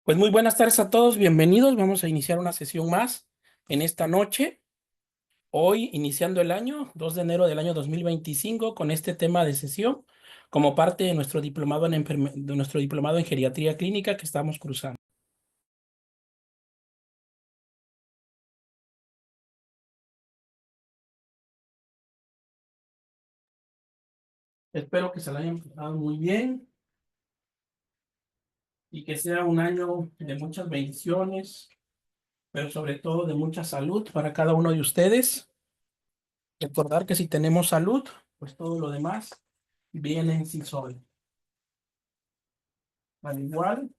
Pues muy buenas tardes a todos, bienvenidos. Vamos a iniciar una sesión más en esta noche. Hoy, iniciando el año, 2 de enero del año 2025, con este tema de sesión, como parte de nuestro diplomado de nuestro diplomado en geriatría clínica que estamos cursando. Espero que se la hayan pasado muy bien y que sea un año de muchas bendiciones, pero sobre todo de mucha salud para cada uno de ustedes. Recordar que si tenemos salud, pues todo lo demás viene en sí solo. Al igual,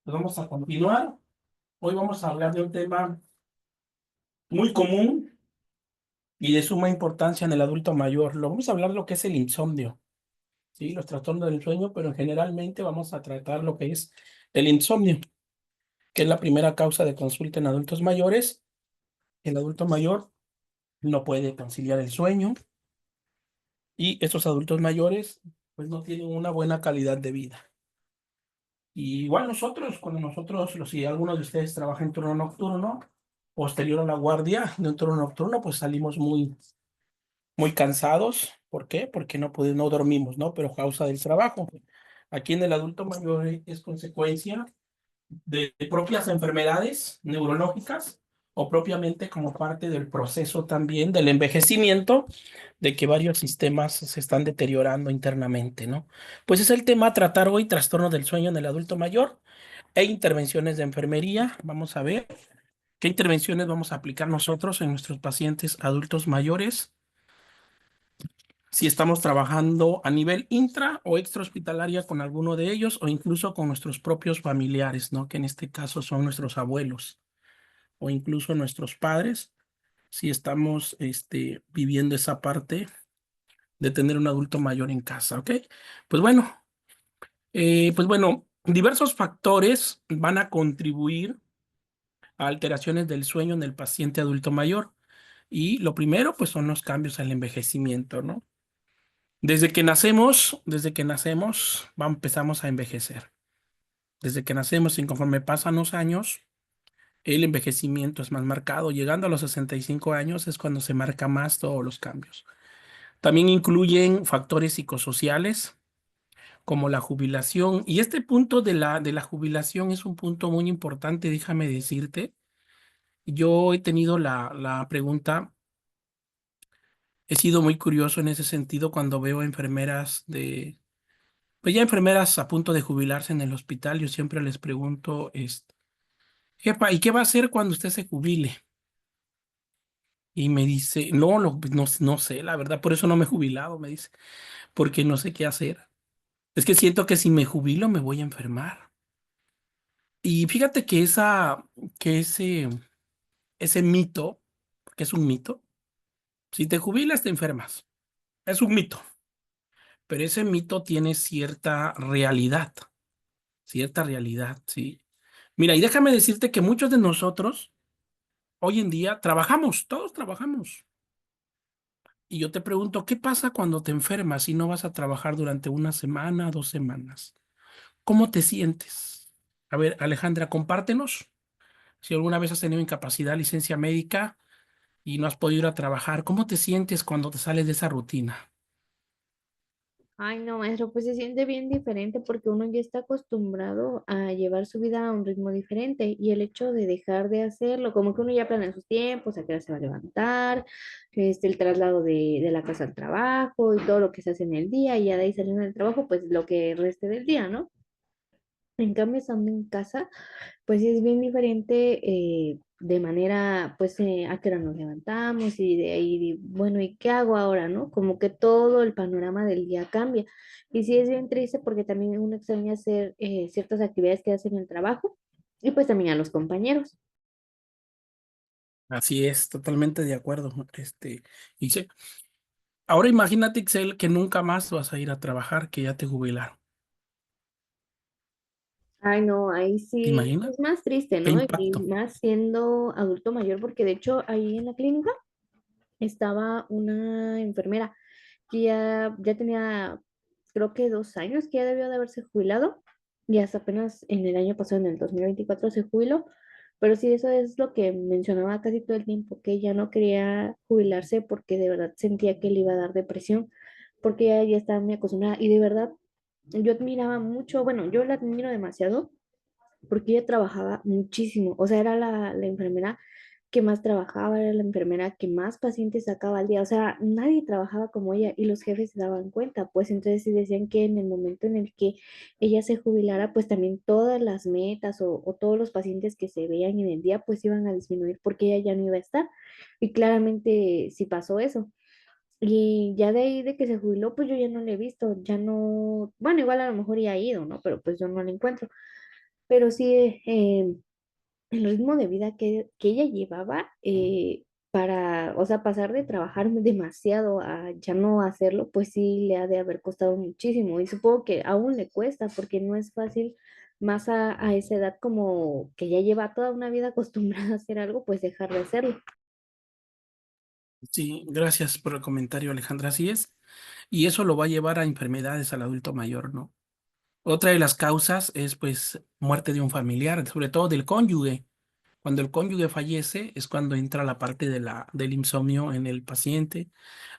pues vamos a continuar. Hoy vamos a hablar de un tema muy común y de suma importancia en el adulto mayor. Lo vamos a hablar de lo que es el insomnio, ¿sí? Los trastornos del sueño, pero generalmente vamos a tratar lo que es el insomnio, que es la primera causa de consulta en adultos mayores. El adulto mayor no puede conciliar el sueño y estos adultos mayores pues no tienen una buena calidad de vida. Y igual nosotros, cuando nosotros, si alguno de ustedes trabaja en turno nocturno, posterior a la guardia de un turno nocturno, pues salimos muy cansados. ¿Por qué? Porque no dormimos, ¿no? Pero causa del trabajo. Aquí en el adulto mayor es consecuencia de propias enfermedades neurológicas o propiamente como parte del proceso también del envejecimiento, de que varios sistemas se están deteriorando internamente, ¿no? Pues es el tema a tratar hoy, trastornos del sueño en el adulto mayor e intervenciones de enfermería. Vamos a ver qué intervenciones vamos a aplicar nosotros en nuestros pacientes adultos mayores, si estamos trabajando a nivel intra o extrahospitalaria con alguno de ellos o incluso con nuestros propios familiares, ¿no? Que en este caso son nuestros abuelos o incluso nuestros padres, si estamos viviendo esa parte de tener un adulto mayor en casa, ¿ok? Pues bueno, diversos factores van a contribuir a alteraciones del sueño en el paciente adulto mayor. Y lo primero, pues son los cambios al envejecimiento, ¿no? Desde que nacemos, empezamos a envejecer. Desde que nacemos y conforme pasan los años, el envejecimiento es más marcado. Llegando a los 65 años es cuando se marca más todos los cambios. También incluyen factores psicosociales como la jubilación. Y este punto de la jubilación es un punto muy importante, déjame decirte. Yo he tenido la pregunta, he sido muy curioso en ese sentido cuando veo enfermeras pues ya enfermeras a punto de jubilarse en el hospital. Yo siempre les pregunto, jefa, ¿y qué va a hacer cuando usted se jubile? Y me dice, no, no sé, la verdad, por eso no me he jubilado, me dice, porque no sé qué hacer. Es que siento que si me jubilo me voy a enfermar. Y fíjate que ese mito, que es un mito, si te jubilas te enfermas. Es un mito, pero ese mito tiene cierta realidad, ¿sí? Mira, y déjame decirte que muchos de nosotros hoy en día trabajamos, todos trabajamos. Y yo te pregunto, ¿qué pasa cuando te enfermas y no vas a trabajar durante una semana, 2 semanas? ¿Cómo te sientes? A ver, Alejandra, compártenos. Si alguna vez has tenido incapacidad, licencia médica y no has podido ir a trabajar, ¿cómo te sientes cuando te sales de esa rutina? Ay, no, maestro, pues se siente bien diferente porque uno ya está acostumbrado a llevar su vida a un ritmo diferente y el hecho de dejar de hacerlo, como que uno ya planea sus tiempos, a qué hora se va a levantar, el traslado de la casa al trabajo y todo lo que se hace en el día y ya de ahí saliendo del trabajo, pues lo que reste del día, ¿no? En cambio, estando en casa, pues sí es bien diferente de manera, pues, a qué hora nos levantamos y de ahí, bueno, ¿y qué hago ahora, no? Como que todo el panorama del día cambia. Y sí es bien triste porque también uno extraña hacer ciertas actividades que hacen en el trabajo y pues también a los compañeros. Así es, totalmente de acuerdo. Y ahora imagínate, Excel, que nunca más vas a ir a trabajar, que ya te jubilaron. Ay, no, ahí ¿Te sí imaginas? es más triste, ¿Qué ¿no? Y impacto? más siendo adulto mayor, porque de hecho ahí en la clínica estaba una enfermera que ya tenía, creo que 2 años que ya debió de haberse jubilado y hasta apenas en el año pasado, en el 2024 se jubiló. Pero sí, eso es lo que mencionaba casi todo el tiempo, que ella no quería jubilarse porque de verdad sentía que le iba a dar depresión, porque ella ya estaba muy acostumbrada y de verdad yo admiraba mucho, bueno, yo la admiro demasiado porque ella trabajaba muchísimo, o sea, era la enfermera que más trabajaba, era la enfermera que más pacientes sacaba al día, o sea, nadie trabajaba como ella y los jefes se daban cuenta, pues entonces sí decían que en el momento en el que ella se jubilara, pues también todas las metas o todos los pacientes que se veían en el día, pues iban a disminuir porque ella ya no iba a estar. Y claramente sí pasó eso. Y ya de ahí de que se jubiló, pues yo ya no le he visto, ya no, bueno, igual a lo mejor ya ha ido, ¿no? Pero pues yo no la encuentro. Pero sí, el ritmo de vida que ella llevaba para, o sea, pasar de trabajar demasiado a ya no hacerlo, pues sí le ha de haber costado muchísimo. Y supongo que aún le cuesta, porque no es fácil, más a esa edad como que ya lleva toda una vida acostumbrada a hacer algo, pues dejar de hacerlo. Sí, gracias por el comentario, Alejandra. Así es. Y eso lo va a llevar a enfermedades al adulto mayor, ¿no? Otra de las causas es, pues, muerte de un familiar, sobre todo del cónyuge. Cuando el cónyuge fallece es cuando entra la parte del insomnio en el paciente,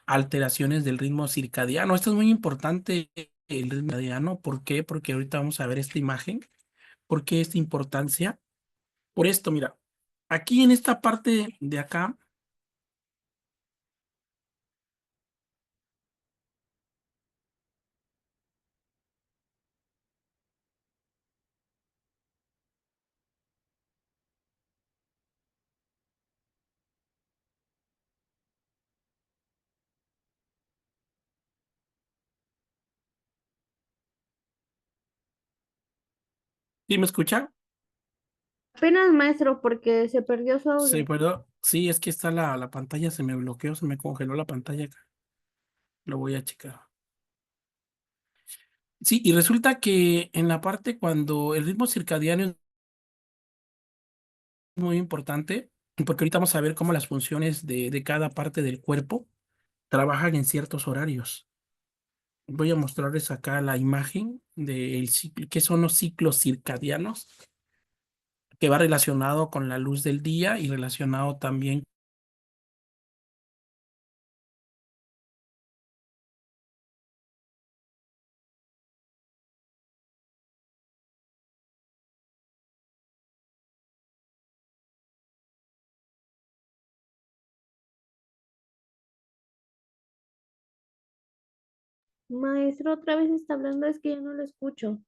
alteraciones del ritmo circadiano. Esto es muy importante, el ritmo circadiano. ¿Por qué? Porque ahorita vamos a ver esta imagen. ¿Por qué esta importancia? Por esto, mira, aquí en esta parte de acá, ¿sí me escucha? Apenas maestro, porque se perdió su Sí, audio. pero sí, es que está la pantalla, se me bloqueó, se me congeló la pantalla acá. Lo voy a checar. Sí, y resulta que en la parte cuando el ritmo circadiano es muy importante, porque ahorita vamos a ver cómo las funciones de cada parte del cuerpo trabajan en ciertos horarios. Voy a mostrarles acá la imagen del ciclo, qué son los ciclos circadianos, que va relacionado con la luz del día y relacionado también. Maestro, otra vez está hablando, es que ya no lo escucho.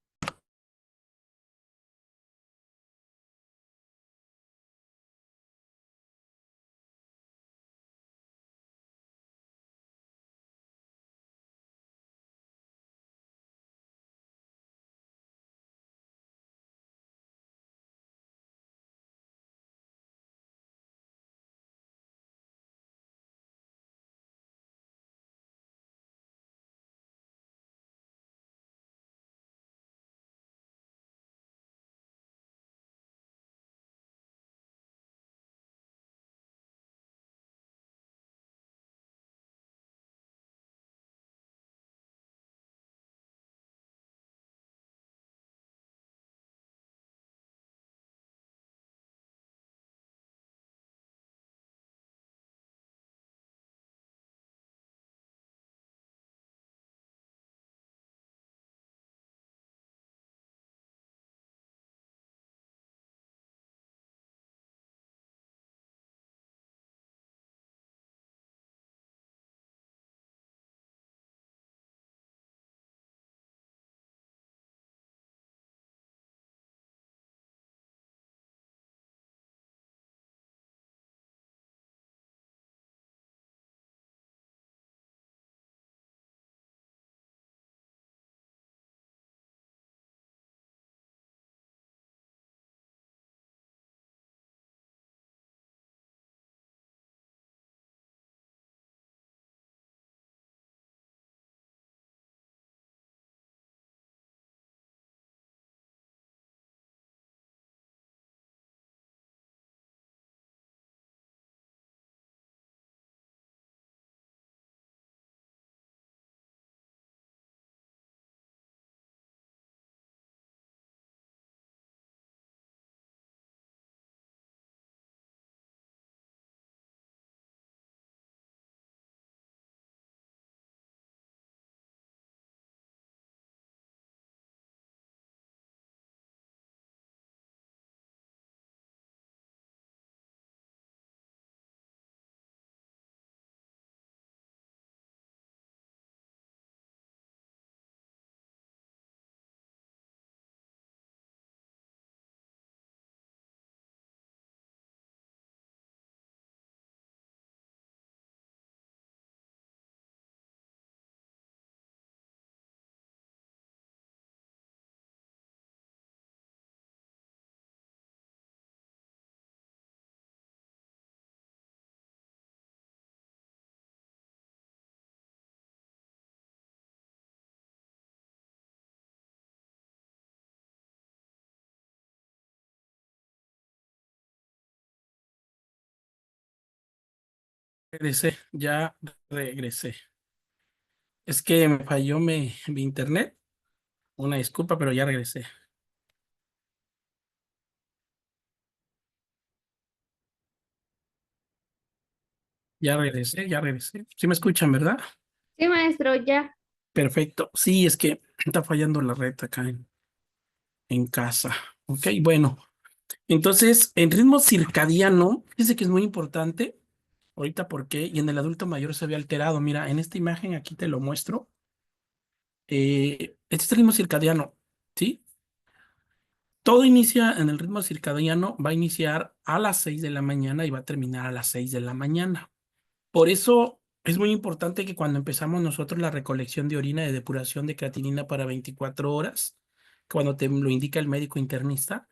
Regresé, ya regresé. Es que me falló mi internet. Una disculpa, pero ya regresé. Ya regresé, ya regresé. ¿Sí me escuchan, verdad? Sí, maestro, ya. Perfecto. Sí, es que está fallando la red acá en casa. Ok, bueno. Entonces, en ritmo circadiano, fíjese que es muy importante. Ahorita, ¿por qué? Y en el adulto mayor se ve alterado. Mira, en esta imagen aquí te lo muestro. Este es el ritmo circadiano, ¿sí? Todo inicia en el ritmo circadiano, va a iniciar a las 6 de la mañana y va a terminar a las 6 de la mañana. Por eso es muy importante que cuando empezamos nosotros la recolección de orina de depuración de creatinina para 24 horas, cuando te lo indica el médico internista,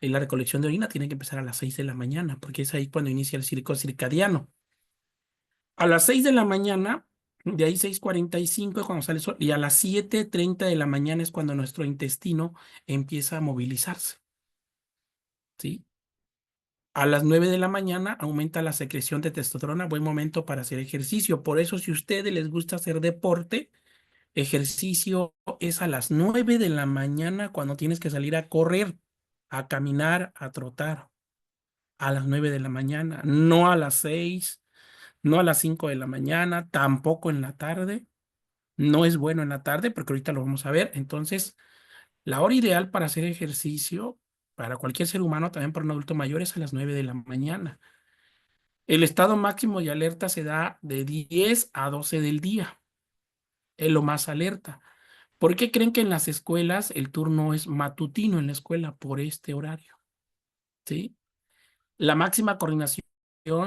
la recolección de orina tiene que empezar a las 6 de la mañana, porque es ahí cuando inicia el ciclo circadiano. A las 6 de la mañana, de ahí 6:45 es cuando sale el sol, y a las 7:30 de la mañana es cuando nuestro intestino empieza a movilizarse, ¿sí? A las 9 de la mañana aumenta la secreción de testosterona, buen momento para hacer ejercicio. Por eso, si a ustedes les gusta hacer deporte, ejercicio es a las 9 de la mañana cuando tienes que salir a correr, a caminar, a trotar. A las 9 de la mañana, no a las 6, no a las 5 de la mañana, tampoco en la tarde. No es bueno en la tarde porque ahorita lo vamos a ver. Entonces, la hora ideal para hacer ejercicio para cualquier ser humano, también para un adulto mayor, es a las 9 de la mañana. El estado máximo de alerta se da de 10 a 12 del día. Es lo más alerta. ¿Por qué creen que en las escuelas el turno es matutino en la escuela por este horario? ¿Sí? La máxima coordinación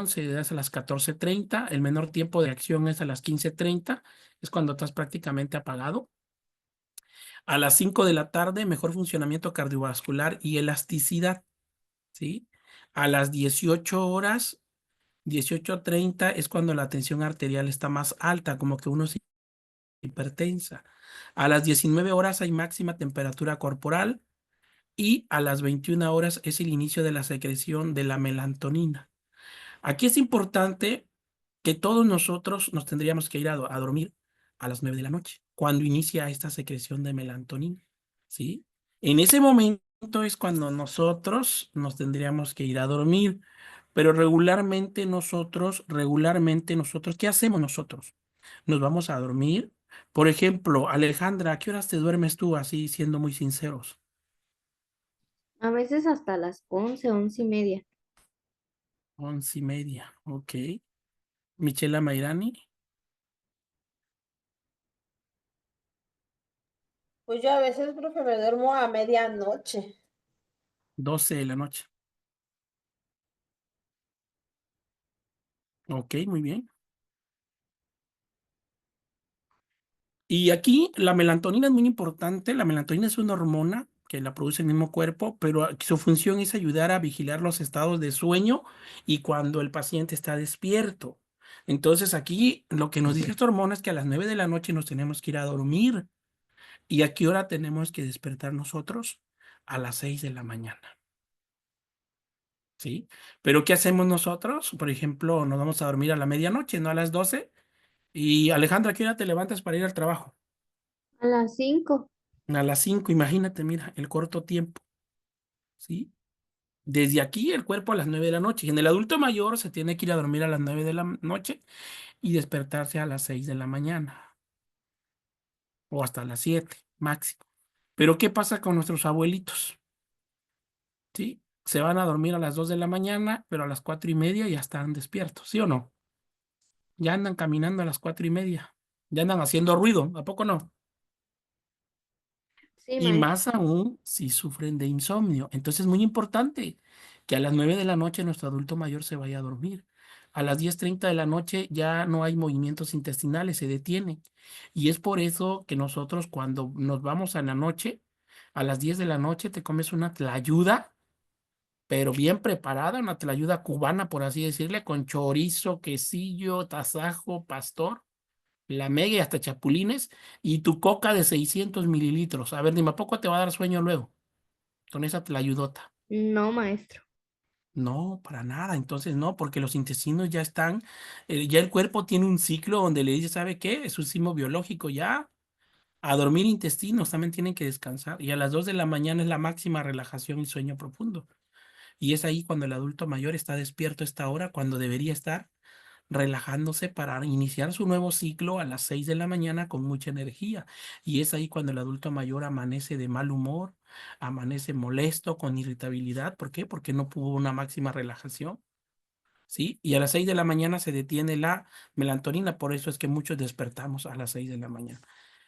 se da a las 14:30. El menor tiempo de acción es a las 15:30. Es cuando estás prácticamente apagado. A las 5 de la tarde, mejor funcionamiento cardiovascular y elasticidad, ¿sí? A las 18 horas, 18:30 es cuando la tensión arterial está más alta, como que uno se hipertensa. A las 19 horas hay máxima temperatura corporal y a las 21 horas es el inicio de la secreción de la melatonina. Aquí es importante que todos nosotros nos tendríamos que ir a dormir a las 9 de la noche, cuando inicia esta secreción de melatonina, ¿sí? En ese momento es cuando nosotros nos tendríamos que ir a dormir, pero regularmente nosotros, ¿qué hacemos nosotros? Nos vamos a dormir. Por ejemplo, Alejandra, ¿a qué horas te duermes tú así, siendo muy sinceros? A veces hasta las 11, 11:30. 11:30, ok. Michela Mairani, Pues yo a veces, profe, me duermo a medianoche. 12 de la noche. Ok, muy bien. Y aquí la melatonina es muy importante. La melatonina es una hormona que la produce el mismo cuerpo, pero su función es ayudar a vigilar los estados de sueño y cuando el paciente está despierto. Entonces aquí lo que nos dice esta hormona es que a las 9 de la noche nos tenemos que ir a dormir. ¿Y a qué hora tenemos que despertar nosotros? A las 6 de la mañana. ¿Sí? Pero ¿qué hacemos nosotros? Por ejemplo, nos vamos a dormir a la medianoche, no a las 12. Y Alejandra, ¿a qué hora te levantas para ir al trabajo? A las 5. A las 5, imagínate, mira, el corto tiempo, ¿sí? Desde aquí el cuerpo a las 9 de la noche. Y en el adulto mayor se tiene que ir a dormir a las 9 de la noche y despertarse a las 6 de la mañana o hasta las 7 máximo. Pero ¿qué pasa con nuestros abuelitos? ¿Sí? Se van a dormir a las 2 de la mañana, pero a las 4:30 ya están despiertos, ¿sí o no? Ya andan caminando a las 4:30, ya andan haciendo ruido, ¿a poco no? Sí, Y maestro. más aún si sufren de insomnio. Entonces es muy importante que a las 9 de la noche nuestro adulto mayor se vaya a dormir. A las 10:30 de la noche ya no hay movimientos intestinales, se detienen. Y es por eso que nosotros cuando nos vamos a la noche, a las 10 de la noche te comes una tlayuda, pero bien preparada, una tlayuda cubana, por así decirle, con chorizo, quesillo, tasajo, pastor, la mega y hasta chapulines, y tu coca de 600 mililitros. A ver, dime, ¿a poco te va a dar sueño luego con esa tlayudota? No, maestro. No, para nada. Entonces no, porque los intestinos ya están, ya el cuerpo tiene un ciclo donde le dice, ¿sabe qué? Es un sismo biológico ya. A dormir intestinos también tienen que descansar. Y a las 2 de la mañana es la máxima relajación y sueño profundo. Y es ahí cuando el adulto mayor está despierto a esta hora, cuando debería estar relajándose para iniciar su nuevo ciclo a las 6 de la mañana con mucha energía. Y es ahí cuando el adulto mayor amanece de mal humor, amanece molesto, con irritabilidad. ¿Por qué? Porque no tuvo una máxima relajación. ¿Sí? Y a las 6 de la mañana se detiene la melatonina, por eso es que muchos despertamos a las 6 de la mañana.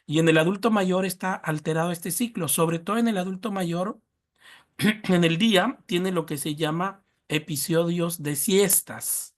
Y en el adulto mayor está alterado este ciclo, sobre todo en el adulto mayor, en el día tiene lo que se llama episodios de siestas.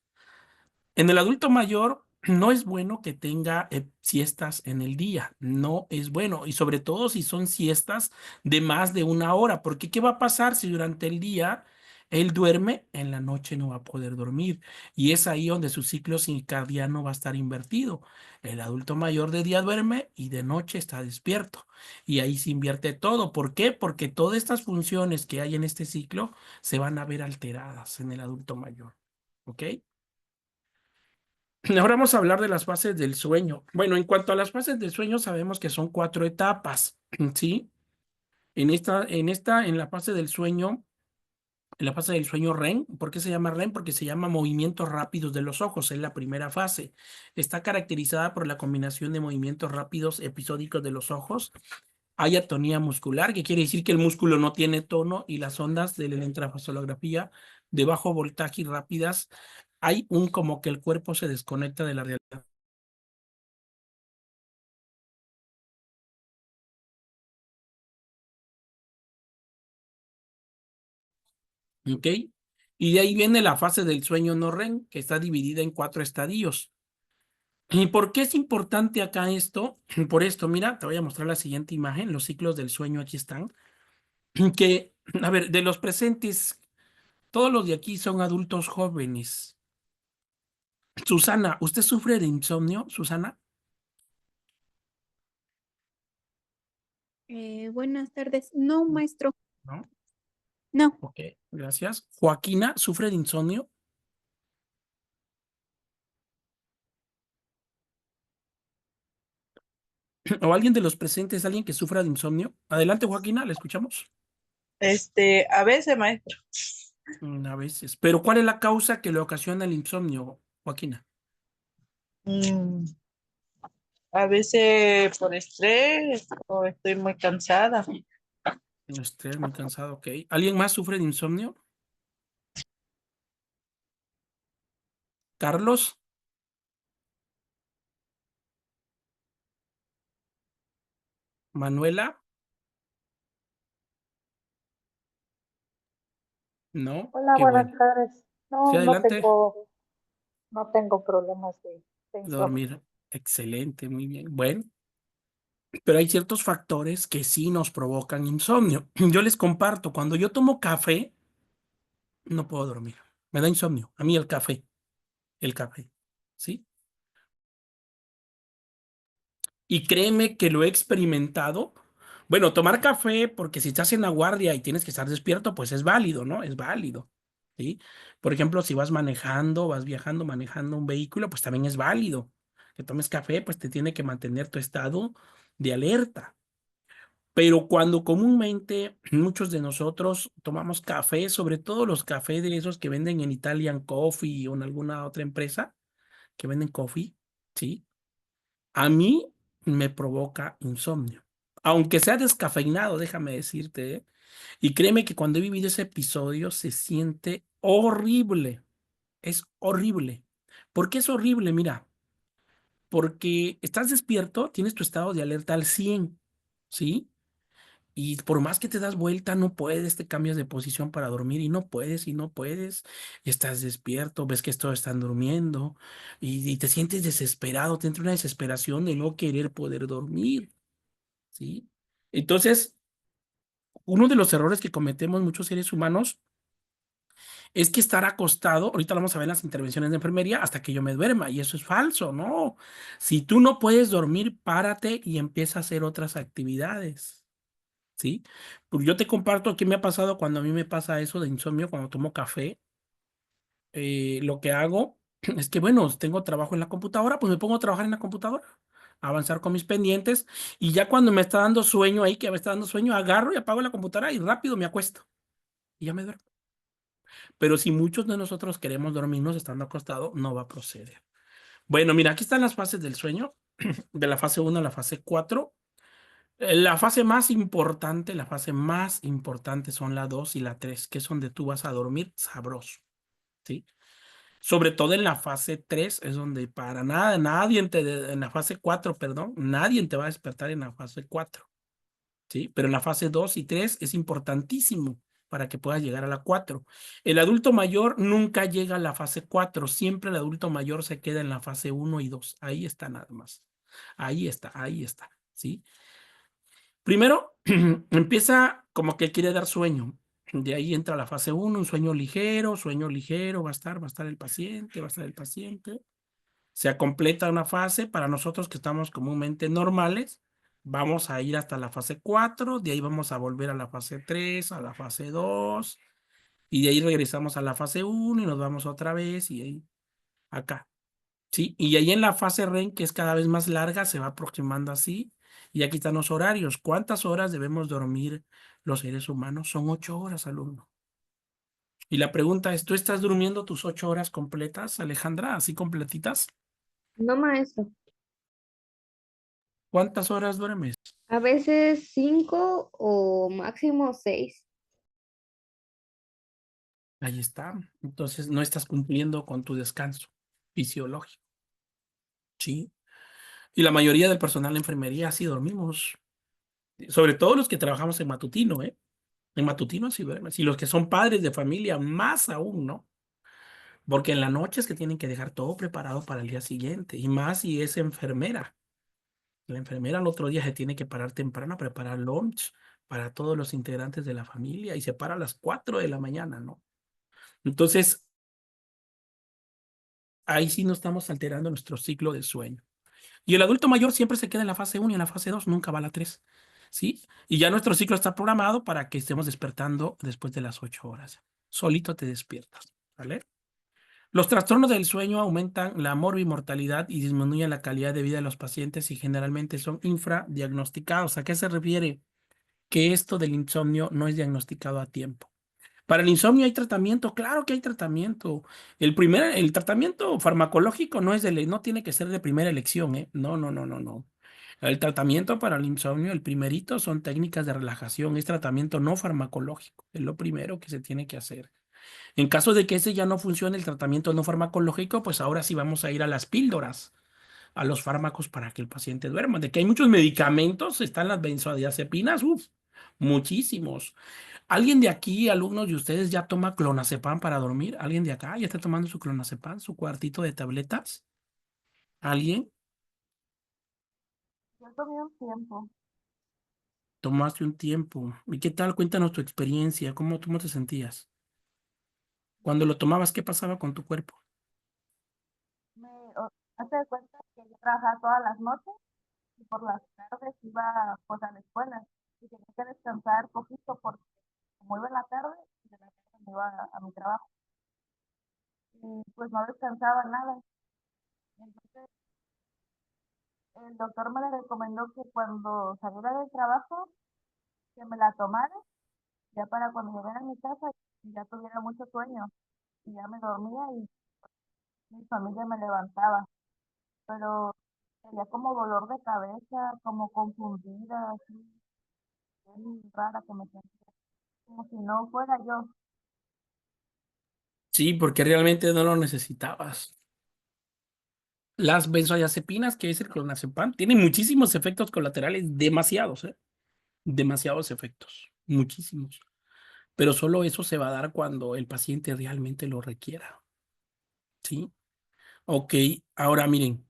En el adulto mayor no es bueno que tenga siestas en el día, no es bueno, y sobre todo si son siestas de más de 1 hora, porque ¿qué va a pasar si durante el día él duerme? En la noche no va a poder dormir, y es ahí donde su ciclo circadiano va a estar invertido. El adulto mayor de día duerme y de noche está despierto, y ahí se invierte todo. ¿Por qué? Porque todas estas funciones que hay en este ciclo se van a ver alteradas en el adulto mayor. ¿Ok? Ahora vamos a hablar de las fases del sueño. Bueno, en cuanto a las fases del sueño, sabemos que son 4 etapas, ¿sí? En la fase del sueño, en la fase del sueño REM, ¿por qué se llama REM? Porque se llama movimientos rápidos de los ojos, es la primera fase. Está caracterizada por la combinación de movimientos rápidos episódicos de los ojos. Hay atonía muscular, que quiere decir que el músculo no tiene tono, y las ondas de la electroencefalografía de bajo voltaje y rápidas, hay un como que el cuerpo se desconecta de la realidad. ¿Ok? Y de ahí viene la fase del sueño no REM, que está dividida en 4 estadios. ¿Y por qué es importante acá esto? Por esto, mira, te voy a mostrar la siguiente imagen. Los ciclos del sueño aquí están. Que, a ver, de los presentes, todos los de aquí son adultos jóvenes. Susana, ¿usted sufre de insomnio, Susana? Buenas tardes. No, maestro. No. No. Ok, gracias. Joaquina, ¿sufre de insomnio? ¿O alguien de los presentes, alguien que sufra de insomnio? Adelante, Joaquina, la escuchamos. A veces, maestro. A veces. Pero ¿cuál es la causa que le ocasiona el insomnio, Joaquina? Mm, a veces por estrés o estoy muy cansada. Estrés, muy cansado, ok. ¿Alguien más sufre de insomnio? ¿Carlos? ¿Manuela? ¿No? Hola, Qué buenas bueno. tardes. Sí, No, adelante. no tengo problemas de insomnio. Dormir. Excelente, muy bien. Bueno, pero hay ciertos factores que sí nos provocan insomnio. Yo les comparto, cuando yo tomo café, no puedo dormir. Me da insomnio. A mí el café, ¿sí? Y créeme que lo he experimentado. Bueno, tomar café, porque si estás en la guardia y tienes que estar despierto, pues es válido, ¿no? Es válido, ¿sí? Por ejemplo, si vas manejando, vas viajando, manejando un vehículo, pues también es válido. Que tomes café, pues te tiene que mantener tu estado de alerta. Pero cuando comúnmente muchos de nosotros tomamos café, sobre todo los cafés de esos que venden en Italian Coffee o en alguna otra empresa que venden coffee, ¿sí? A mí me provoca insomnio. Aunque sea descafeinado, déjame decirte, ¿eh? Y créeme que cuando he vivido ese episodio se siente horrible. Es horrible. ¿Por qué es horrible? Mira, porque estás despierto, tienes tu estado de alerta al 100, ¿sí? Y por más que te das vuelta, no puedes, te cambias de posición para dormir y no puedes y no puedes. Y estás despierto, ves que todos están durmiendo y te sientes desesperado, te entra una desesperación de no querer poder dormir, ¿sí? Entonces, uno de los errores que cometemos muchos seres humanos es que estar acostado, ahorita lo vamos a ver en las intervenciones de enfermería, hasta que yo me duerma, y eso es falso, ¿no? Si tú no puedes dormir, párate y empieza a hacer otras actividades. ¿Sí? Pues yo te comparto qué me ha pasado cuando a mí me pasa eso de insomnio cuando tomo café. lo que hago es que, bueno, tengo trabajo en la computadora, pues me pongo a trabajar en la computadora, a avanzar con mis pendientes, y ya cuando me está dando sueño ahí, que me está dando sueño, agarro y apago la computadora y rápido me acuesto y ya me duermo. Pero si muchos de nosotros queremos dormirnos estando acostados, no va a proceder. Bueno, mira, aquí están las fases del sueño, de la fase 1 a la fase 4. La fase más importante son la 2 y la 3, que es donde tú vas a dormir sabroso, ¿sí? Sobre todo en la fase 3 es donde para nada, en la fase 4, perdón, nadie te va a despertar en la fase 4, ¿sí? Pero en la fase 2 y 3 es importantísimo para que puedas llegar a la 4. El adulto mayor nunca llega a la fase 4, siempre el adulto mayor se queda en la fase 1 y 2. Ahí está nada más. Ahí está, ¿sí? Primero, empieza como que quiere dar sueño. De ahí entra la fase 1, un sueño ligero, va a estar el paciente, va a estar el paciente. Se completa una fase para nosotros que estamos comúnmente normales. Vamos a ir hasta la fase 4, de ahí vamos a volver a la fase 3, a la fase 2, y de ahí regresamos a la fase 1 y nos vamos otra vez y ahí acá. ¿Sí? Y ahí en la fase REM, que es cada vez más larga, se va aproximando así. Y aquí están los horarios. ¿Cuántas horas debemos dormir los seres humanos? Son 8 horas, alumno. Y la pregunta es, ¿tú estás durmiendo tus 8 horas completas, Alejandra? ¿Así completitas? No, maestro. ¿Cuántas horas duermes? A veces 5 o máximo 6. Ahí está. Entonces no estás cumpliendo con tu descanso fisiológico. ¿Sí? Y la mayoría del personal de enfermería así dormimos. Sobre todo los que trabajamos en matutino, ¿eh? En matutino sí duermes. Y los que son padres de familia, más aún, ¿no? Porque en la noche es que tienen que dejar todo preparado para el día siguiente. Y más si es enfermera. La enfermera al otro día se tiene que parar temprano a preparar lunch para todos los integrantes de la familia y se para a las 4 de la mañana, ¿no? Entonces, ahí sí no estamos alterando nuestro ciclo de sueño. Y el adulto mayor siempre se queda en la fase 1 y en la fase 2 nunca va a la 3, ¿sí? Y ya nuestro ciclo está programado para que estemos despertando después de las 8 horas. Solito te despiertas, ¿vale? Los trastornos del sueño aumentan la morbimortalidad y disminuyen la calidad de vida de los pacientes y generalmente son infradiagnosticados. ¿A qué se refiere? Que esto del insomnio no es diagnosticado a tiempo. Para el insomnio hay tratamiento, claro que hay tratamiento. El tratamiento farmacológico no tiene que ser de primera elección, ¿eh? No, no, no, no, no. El tratamiento para el insomnio, el primerito son técnicas de relajación, es tratamiento no farmacológico, es lo primero que se tiene que hacer. En caso de que ese ya no funcione el tratamiento no farmacológico, pues ahora sí vamos a ir a las píldoras, a los fármacos para que el paciente duerma. De que hay muchos medicamentos, están las benzodiazepinas, muchísimos. ¿Alguien de aquí, alumnos de ustedes, ya toma clonazepam para dormir? ¿Alguien de acá ya está tomando su clonazepam, su cuartito de tabletas? ¿Alguien? Yo tomé un tiempo. Tomaste un tiempo. ¿Y qué tal? Cuéntanos tu experiencia. ¿Cómo te sentías? Cuando lo tomabas, ¿qué pasaba con tu cuerpo? Hazte de cuenta que yo trabajaba todas las noches y por las tardes iba pues a la escuela y tenía que descansar poquito porque como iba en la tarde, de la tarde me iba a mi trabajo y pues no descansaba nada. Entonces el doctor me le recomendó que cuando saliera del trabajo que me la tomara ya para cuando llegara a mi casa ya tuviera mucho sueño y ya me dormía y mi familia me levantaba, pero tenía como dolor de cabeza, como confundida, así, bien rara que me sentía, como si no fuera yo. Sí, porque realmente no lo necesitabas. Las benzodiazepinas, que es el clonazepam, tienen muchísimos efectos colaterales, demasiados, ¿eh? Demasiados efectos, muchísimos. Pero solo eso se va a dar cuando el paciente realmente lo requiera, ¿sí? Ok, ahora miren,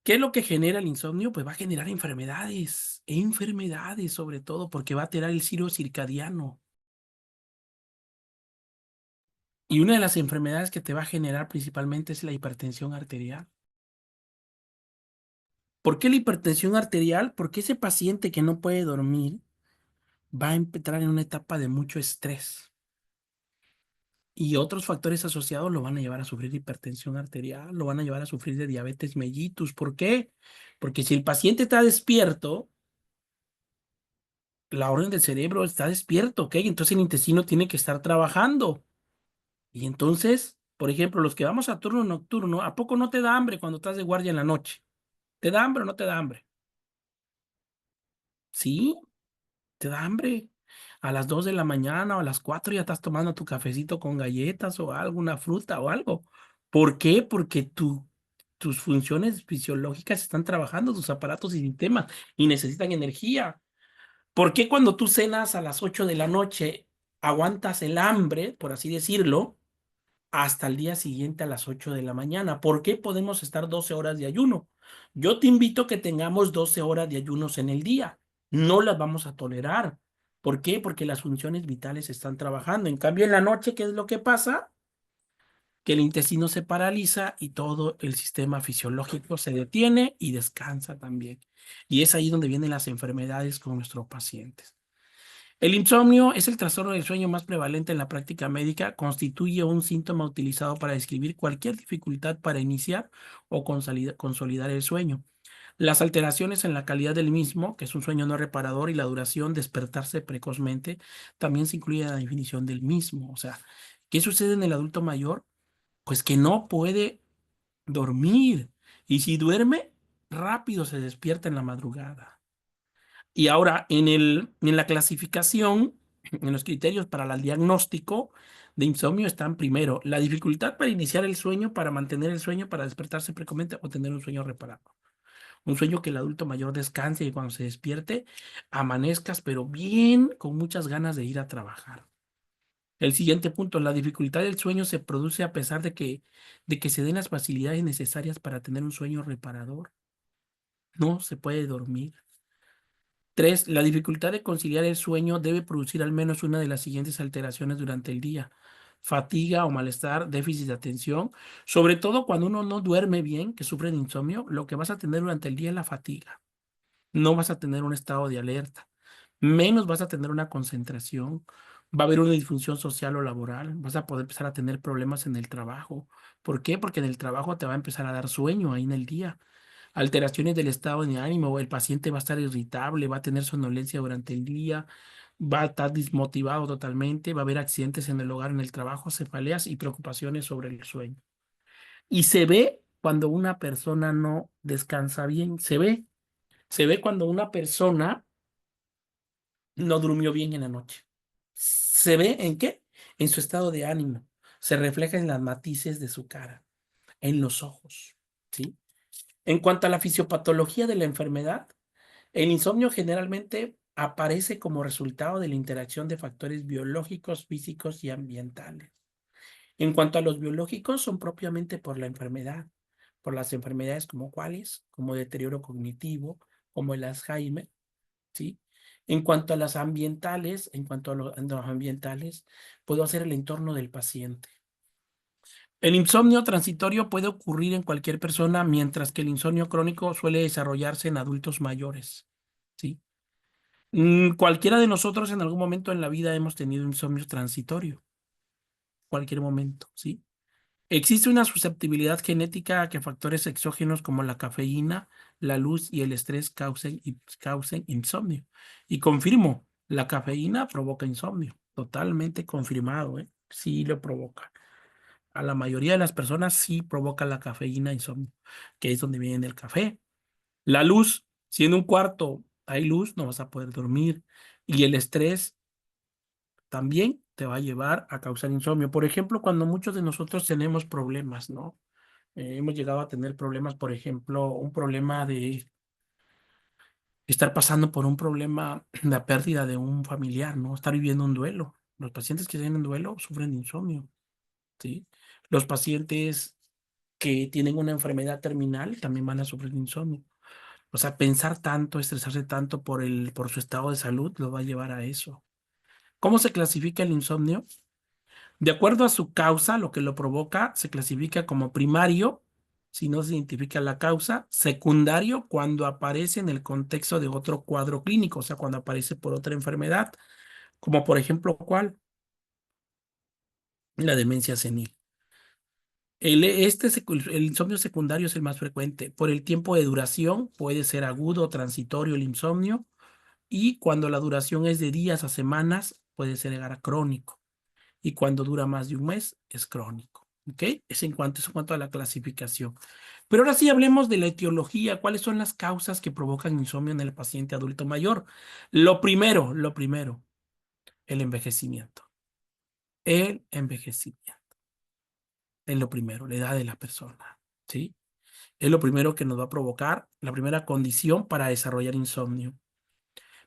¿qué es lo que genera el insomnio? Pues va a generar enfermedades sobre todo, porque va a alterar el ciclo circadiano. Y una de las enfermedades que te va a generar principalmente es la hipertensión arterial. ¿Por qué la hipertensión arterial? Porque ese paciente que no puede dormir va a entrar en una etapa de mucho estrés. Y otros factores asociados lo van a llevar a sufrir de hipertensión arterial, lo van a llevar a sufrir de diabetes mellitus. ¿Por qué? Porque si el paciente está despierto, la orden del cerebro está despierto, ¿ok? Entonces el intestino tiene que estar trabajando. Y entonces, por ejemplo, los que vamos a turno nocturno, ¿a poco no te da hambre cuando estás de guardia en la noche? ¿Te da hambre o no te da hambre? Sí, te da hambre. A las 2 de la mañana o a las 4 ya estás tomando tu cafecito con galletas o algo, una fruta o algo. ¿Por qué? Porque tus funciones fisiológicas están trabajando, tus aparatos y sistemas, y necesitan energía. ¿Por qué cuando tú cenas a las 8 de la noche aguantas el hambre, por así decirlo, hasta el día siguiente a las 8 de la mañana? ¿Por qué podemos estar 12 horas de ayuno? Yo te invito a que tengamos 12 horas de ayunos en el día. No las vamos a tolerar. ¿Por qué? Porque las funciones vitales están trabajando. En cambio, en la noche, ¿qué es lo que pasa? Que el intestino se paraliza y todo el sistema fisiológico se detiene y descansa también. Y es ahí donde vienen las enfermedades con nuestros pacientes. El insomnio es el trastorno del sueño más prevalente en la práctica médica. Constituye un síntoma utilizado para describir cualquier dificultad para iniciar o consolidar el sueño. Las alteraciones en la calidad del mismo, que es un sueño no reparador, y la duración, despertarse precozmente, también se incluye en la definición del mismo. O sea, ¿qué sucede en el adulto mayor? Pues que no puede dormir. Y si duerme, rápido se despierta en la madrugada. Y ahora, en la clasificación, en los criterios para el diagnóstico de insomnio están primero la dificultad para iniciar el sueño, para mantener el sueño, para despertarse precocemente o tener un sueño reparado. Un sueño que el adulto mayor descanse y cuando se despierte amanezcas, pero bien, con muchas ganas de ir a trabajar. El siguiente punto, la dificultad del sueño se produce a pesar de que se den las facilidades necesarias para tener un sueño reparador. No se puede dormir. 3. La dificultad de conciliar el sueño debe producir al menos una de las siguientes alteraciones durante el día: fatiga o malestar, déficit de atención. Sobre todo cuando uno no duerme bien, que sufre de insomnio, lo que vas a tener durante el día es la fatiga. No vas a tener un estado de alerta, menos vas a tener una concentración, va a haber una disfunción social o laboral, vas a poder empezar a tener problemas en el trabajo. ¿Por qué? Porque en el trabajo te va a empezar a dar sueño ahí en el día. Alteraciones del estado de ánimo, el paciente va a estar irritable, va a tener somnolencia durante el día, va a estar desmotivado totalmente, va a haber accidentes en el hogar, en el trabajo, cefaleas y preocupaciones sobre el sueño. Y se ve cuando una persona no descansa bien, se ve cuando una persona no durmió bien en la noche. ¿Se ve en qué? En su estado de ánimo. Se refleja en las matices de su cara, en los ojos, ¿sí? En cuanto a la fisiopatología de la enfermedad, el insomnio generalmente aparece como resultado de la interacción de factores biológicos, físicos y ambientales. En cuanto a los biológicos, son propiamente por la enfermedad, por las enfermedades como cuáles, como deterioro cognitivo, como el Alzheimer, ¿sí? En cuanto a las ambientales, en los ambientales, puedo hacer el entorno del paciente. El insomnio transitorio puede ocurrir en cualquier persona, mientras que el insomnio crónico suele desarrollarse en adultos mayores, ¿sí? Cualquiera de nosotros en algún momento en la vida hemos tenido insomnio transitorio, cualquier momento, ¿sí? Existe una susceptibilidad genética a que factores exógenos como la cafeína, la luz y el estrés causen insomnio. Y confirmo, la cafeína provoca insomnio, totalmente confirmado, ¿eh? Sí lo provoca. A la mayoría de las personas sí provoca la cafeína insomnio, que es donde viene el café. La luz, si en un cuarto hay luz, no vas a poder dormir. Y el estrés también te va a llevar a causar insomnio. Por ejemplo, cuando muchos de nosotros tenemos problemas, ¿no? Hemos llegado a tener problemas, por ejemplo, un problema de estar pasando por un problema de la pérdida de un familiar, ¿no? Estar viviendo un duelo. Los pacientes que tienen duelo sufren de insomnio, ¿sí? Los pacientes que tienen una enfermedad terminal también van a sufrir de insomnio. O sea, pensar tanto, estresarse tanto por su estado de salud, lo va a llevar a eso. ¿Cómo se clasifica el insomnio? De acuerdo a su causa, lo que lo provoca, se clasifica como primario, si no se identifica la causa; secundario, cuando aparece en el contexto de otro cuadro clínico, o sea, cuando aparece por otra enfermedad, como por ejemplo, ¿cuál? la demencia senil. El insomnio secundario es el más frecuente. Por el tiempo de duración puede ser agudo o transitorio el insomnio y cuando la duración es de días a semanas puede ser llegar a crónico y cuando dura más de un mes es crónico. ¿Ok? Es en cuanto a la clasificación. Pero ahora sí hablemos de la etiología. ¿Cuáles son las causas que provocan insomnio en el paciente adulto mayor? Lo primero, el envejecimiento. El envejecimiento es lo primero, la edad de la persona. ¿Sí? Es lo primero que nos va a provocar, la primera condición para desarrollar insomnio.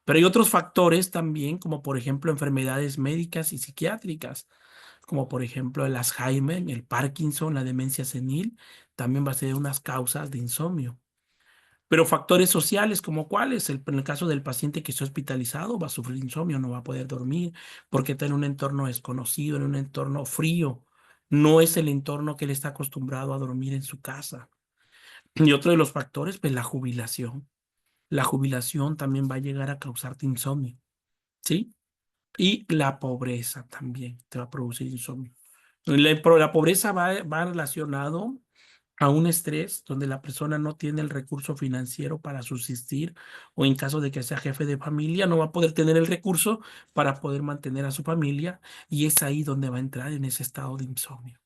Pero hay otros factores también, como por ejemplo enfermedades médicas y psiquiátricas, como por ejemplo el Alzheimer, el Parkinson, la demencia senil, también va a ser unas causas de insomnio. Pero factores sociales, como cuáles, en el caso del paciente que está hospitalizado, va a sufrir insomnio, no va a poder dormir, porque está en un entorno desconocido, en un entorno frío. No es el entorno que él está acostumbrado a dormir en su casa. Y otro de los factores, pues la jubilación. La jubilación también va a llegar a causarte insomnio, ¿sí? Y la pobreza también te va a producir insomnio. La pobreza va relacionado a un estrés donde la persona no tiene el recurso financiero para subsistir o en caso de que sea jefe de familia no va a poder tener el recurso para poder mantener a su familia y es ahí donde va a entrar en ese estado de insomnio.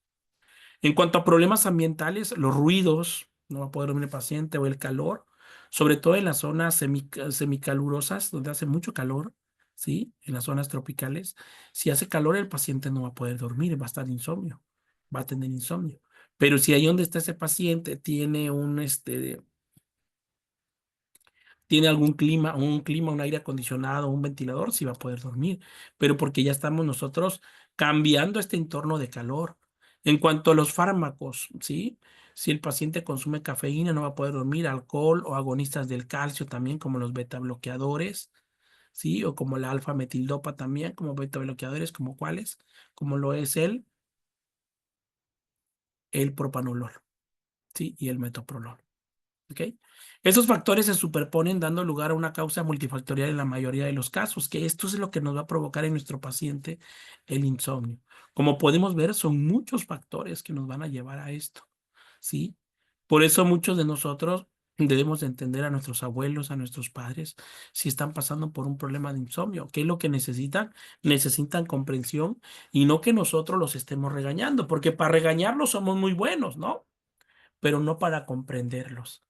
En cuanto a problemas ambientales, los ruidos, no va a poder dormir el paciente o el calor, sobre todo en las zonas semicalurosas, donde hace mucho calor, ¿sí? En las zonas tropicales, si hace calor el paciente no va a poder dormir, va a estar insomnio, va a tener insomnio. Pero si ahí donde está ese paciente tiene un clima, un aire acondicionado, un ventilador, sí va a poder dormir, pero porque ya estamos nosotros cambiando este entorno de calor. En cuanto a los fármacos, ¿sí? Si el paciente consume cafeína, no va a poder dormir, alcohol o agonistas del calcio también, como los beta bloqueadores, ¿sí? O como la alfa metildopa también, como beta bloqueadores, como cuáles, como lo es el propanolol, ¿sí? Y el metoprolol. ¿Ok? Esos factores se superponen dando lugar a una causa multifactorial en la mayoría de los casos, que esto es lo que nos va a provocar en nuestro paciente el insomnio. Como podemos ver, son muchos factores que nos van a llevar a esto, ¿sí? Por eso muchos de nosotros debemos de entender a nuestros abuelos, a nuestros padres, si están pasando por un problema de insomnio. ¿Qué es lo que necesitan? Necesitan comprensión y no que nosotros los estemos regañando, porque para regañarlos somos muy buenos, ¿no? Pero no para comprenderlos.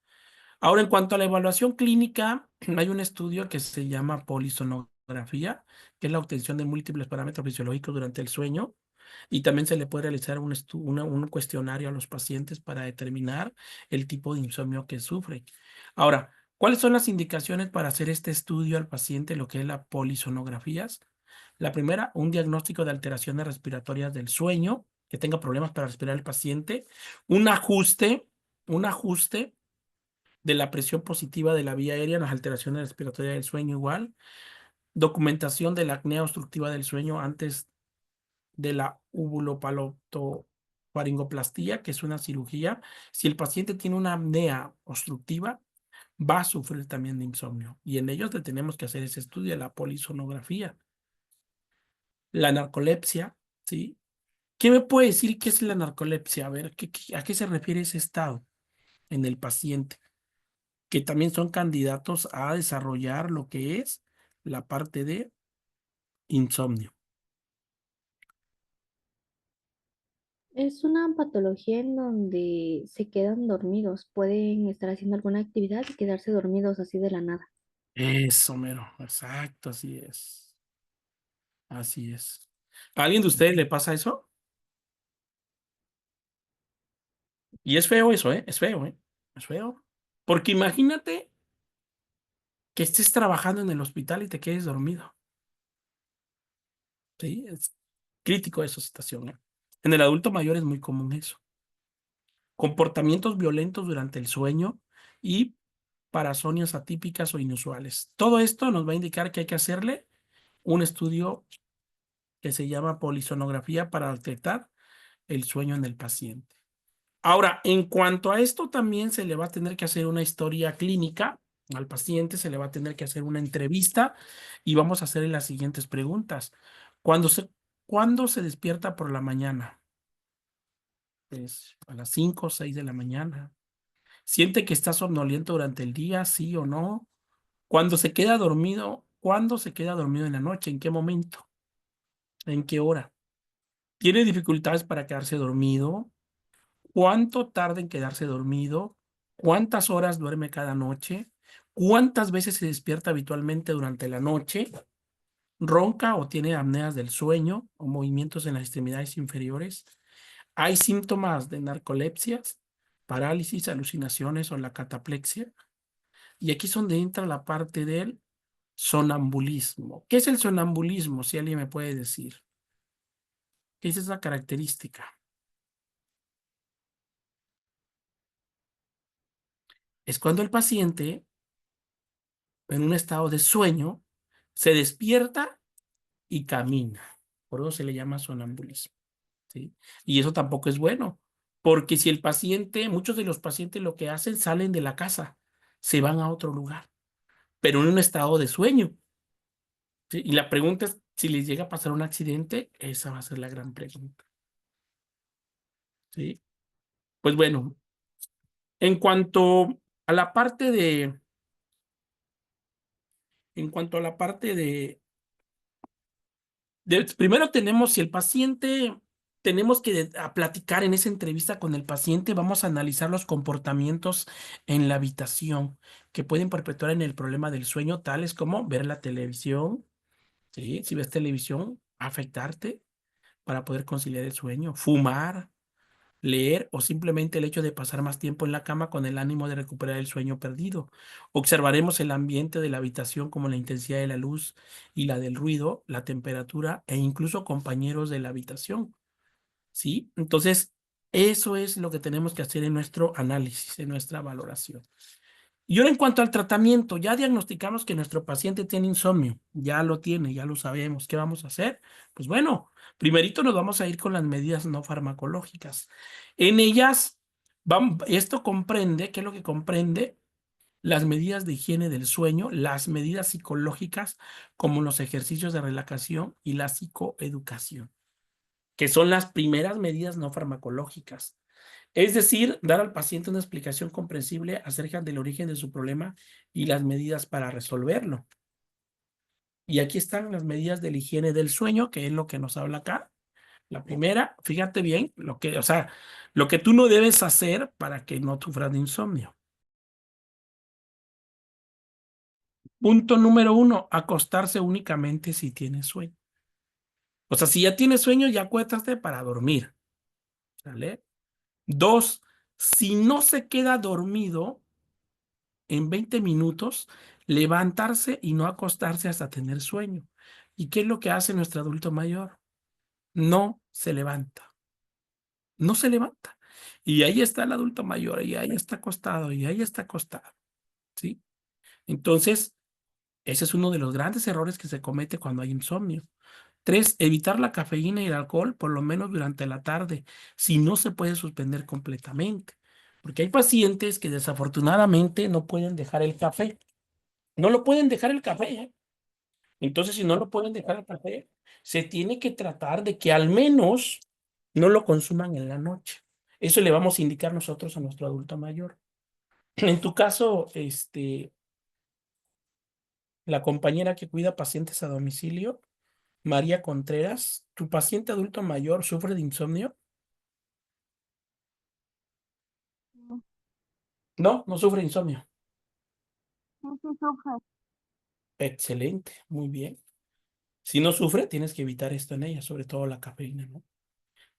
Ahora, en cuanto a la evaluación clínica, hay un estudio que se llama polisonografía, que es la obtención de múltiples parámetros fisiológicos durante el sueño, y también se le puede realizar un cuestionario a los pacientes para determinar el tipo de insomnio que sufren. Ahora, ¿cuáles son las indicaciones para hacer este estudio al paciente, lo que es la polisonografías? La primera, un diagnóstico de alteraciones respiratorias del sueño, que tenga problemas para respirar el paciente, un ajuste de la presión positiva de la vía aérea, las alteraciones respiratorias del sueño igual, documentación de la apnea obstructiva del sueño antes de la uvulopalatofaringoplastía, que es una cirugía. Si el paciente tiene una apnea obstructiva, va a sufrir también de insomnio. Y en ellos le tenemos que hacer ese estudio de la polisonografía. La narcolepsia, ¿sí? ¿Qué me puede decir qué es la narcolepsia? A ver, ¿a qué se refiere ese estado en el paciente? Que también son candidatos a desarrollar lo que es la parte de insomnio. Es una patología en donde se quedan dormidos, pueden estar haciendo alguna actividad y quedarse dormidos así de la nada. Eso, mero, exacto, así es. Así es. ¿A alguien de ustedes le pasa eso? Y es feo eso, ¿eh? Es feo, ¿eh? Es feo. Porque imagínate que estés trabajando en el hospital y te quedes dormido. ¿Sí? Es crítico esa situación, ¿eh? En el adulto mayor es muy común eso. Comportamientos violentos durante el sueño y parasonias atípicas o inusuales. Todo esto nos va a indicar que hay que hacerle un estudio que se llama polisonografía para detectar el sueño en el paciente. Ahora, en cuanto a esto, también se le va a tener que hacer una historia clínica al paciente, se le va a tener que hacer una entrevista y vamos a hacerle las siguientes preguntas. Cuando ¿cuándo se despierta por la mañana? Pues a las 5 o 6 de la mañana. ¿Siente que está somnoliento durante el día, sí o no? Cuando se queda dormido, ¿cuándo se queda dormido en la noche? ¿En qué momento? ¿En qué hora? ¿Tiene dificultades para quedarse dormido? ¿Cuánto tarda en quedarse dormido? ¿Cuántas horas duerme cada noche? ¿Cuántas veces se despierta habitualmente durante la noche? ¿Ronca o tiene apneas del sueño o movimientos en las extremidades inferiores? ¿Hay síntomas de narcolepsias, parálisis, alucinaciones o la cataplexia? Y aquí es donde entra la parte del sonambulismo. ¿Qué es el sonambulismo? Si alguien me puede decir. ¿Qué es esa característica? Es cuando el paciente, en un estado de sueño, se despierta y camina. Por eso se le llama sonambulismo, ¿sí? Y eso tampoco es bueno, porque si el paciente, muchos de los pacientes lo que hacen, salen de la casa, se van a otro lugar, pero en un estado de sueño, ¿sí? Y la pregunta es, si les llega a pasar un accidente, esa va a ser la gran pregunta, ¿sí? Pues bueno, en cuanto a la parte de, en cuanto a la parte primero tenemos, si el paciente, tenemos que a platicar en esa entrevista con el paciente, vamos a analizar los comportamientos en la habitación que pueden perpetuar en el problema del sueño, tales como ver la televisión, ¿sí? Si ves televisión, afectarte para poder conciliar el sueño, fumar, leer o simplemente el hecho de pasar más tiempo en la cama con el ánimo de recuperar el sueño perdido. Observaremos el ambiente de la habitación como la intensidad de la luz y la del ruido, la temperatura e incluso compañeros de la habitación, ¿sí? Entonces, eso es lo que tenemos que hacer en nuestro análisis, en nuestra valoración. Y ahora en cuanto al tratamiento, ya diagnosticamos que nuestro paciente tiene insomnio, ya lo tiene, ya lo sabemos. ¿Qué vamos a hacer? Pues bueno, primerito nos vamos a ir con las medidas no farmacológicas. En ellas, esto comprende, ¿qué es lo que comprende? Las medidas de higiene del sueño, las medidas psicológicas como los ejercicios de relajación y la psicoeducación, que son las primeras medidas no farmacológicas. Es decir, dar al paciente una explicación comprensible acerca del origen de su problema y las medidas para resolverlo. Y aquí están las medidas de la higiene del sueño, que es lo que nos habla acá. La primera, fíjate bien, o sea, lo que tú no debes hacer para que no sufras de insomnio. Punto número 1, acostarse únicamente si tienes sueño. O sea, si ya tienes sueño, ya acuéstate para dormir. ¿Sale? 2, si no se queda dormido en 20 minutos, levantarse y no acostarse hasta tener sueño. ¿Y qué es lo que hace nuestro adulto mayor? No se levanta. No se levanta. Y ahí está el adulto mayor, y ahí está acostado, y ahí está acostado. ¿Sí? Entonces, ese es uno de los grandes errores que se comete cuando hay insomnio. 3, evitar la cafeína y el alcohol por lo menos durante la tarde, si no se puede suspender completamente. Porque hay pacientes que desafortunadamente no pueden dejar el café. No lo pueden dejar el café, ¿eh? Entonces, si no lo pueden dejar el café, se tiene que tratar de que al menos no lo consuman en la noche. Eso le vamos a indicar nosotros a nuestro adulto mayor. En tu caso, la compañera que cuida pacientes a domicilio, María Contreras, ¿tu paciente adulto mayor sufre de insomnio? Sí, No, no sufre de insomnio. sí, sí sufre. Excelente, muy bien. Si no sufre, tienes que evitar esto en ella, sobre todo la cafeína, ¿no?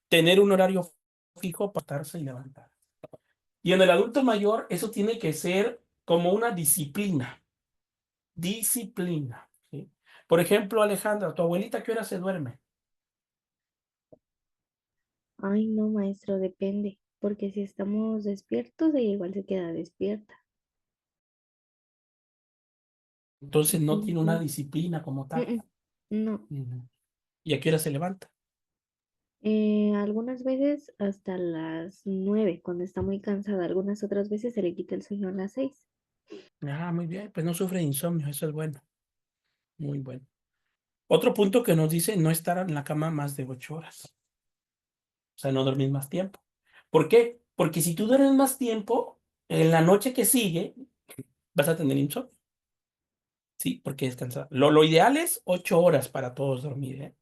Tener un horario fijo para estarse y levantar. Y en el adulto mayor, eso tiene que ser como una disciplina. Disciplina, ¿sí? Por ejemplo, Alejandra, ¿tu abuelita a qué hora se duerme? Ay, no, maestro, depende, porque si estamos despiertos, ella igual se queda despierta. Entonces no tiene una Ujú. disciplina como tal. No, Ujú. ¿Y a qué hora se levanta? algunas veces hasta las 9 cuando está muy cansada, algunas otras veces se le quita el sueño a las 6. Ah, muy bien, pues no sufre de insomnio, eso es bueno, muy bueno. Otro punto que nos dice no estar en la cama más de 8 horas. O sea, no dormir más tiempo. ¿Por qué? Porque si tú duermes más tiempo, en la noche que sigue vas a tener insomnio. Sí, porque descansar. Lo ideal es 8 horas para todos dormir, ¿eh?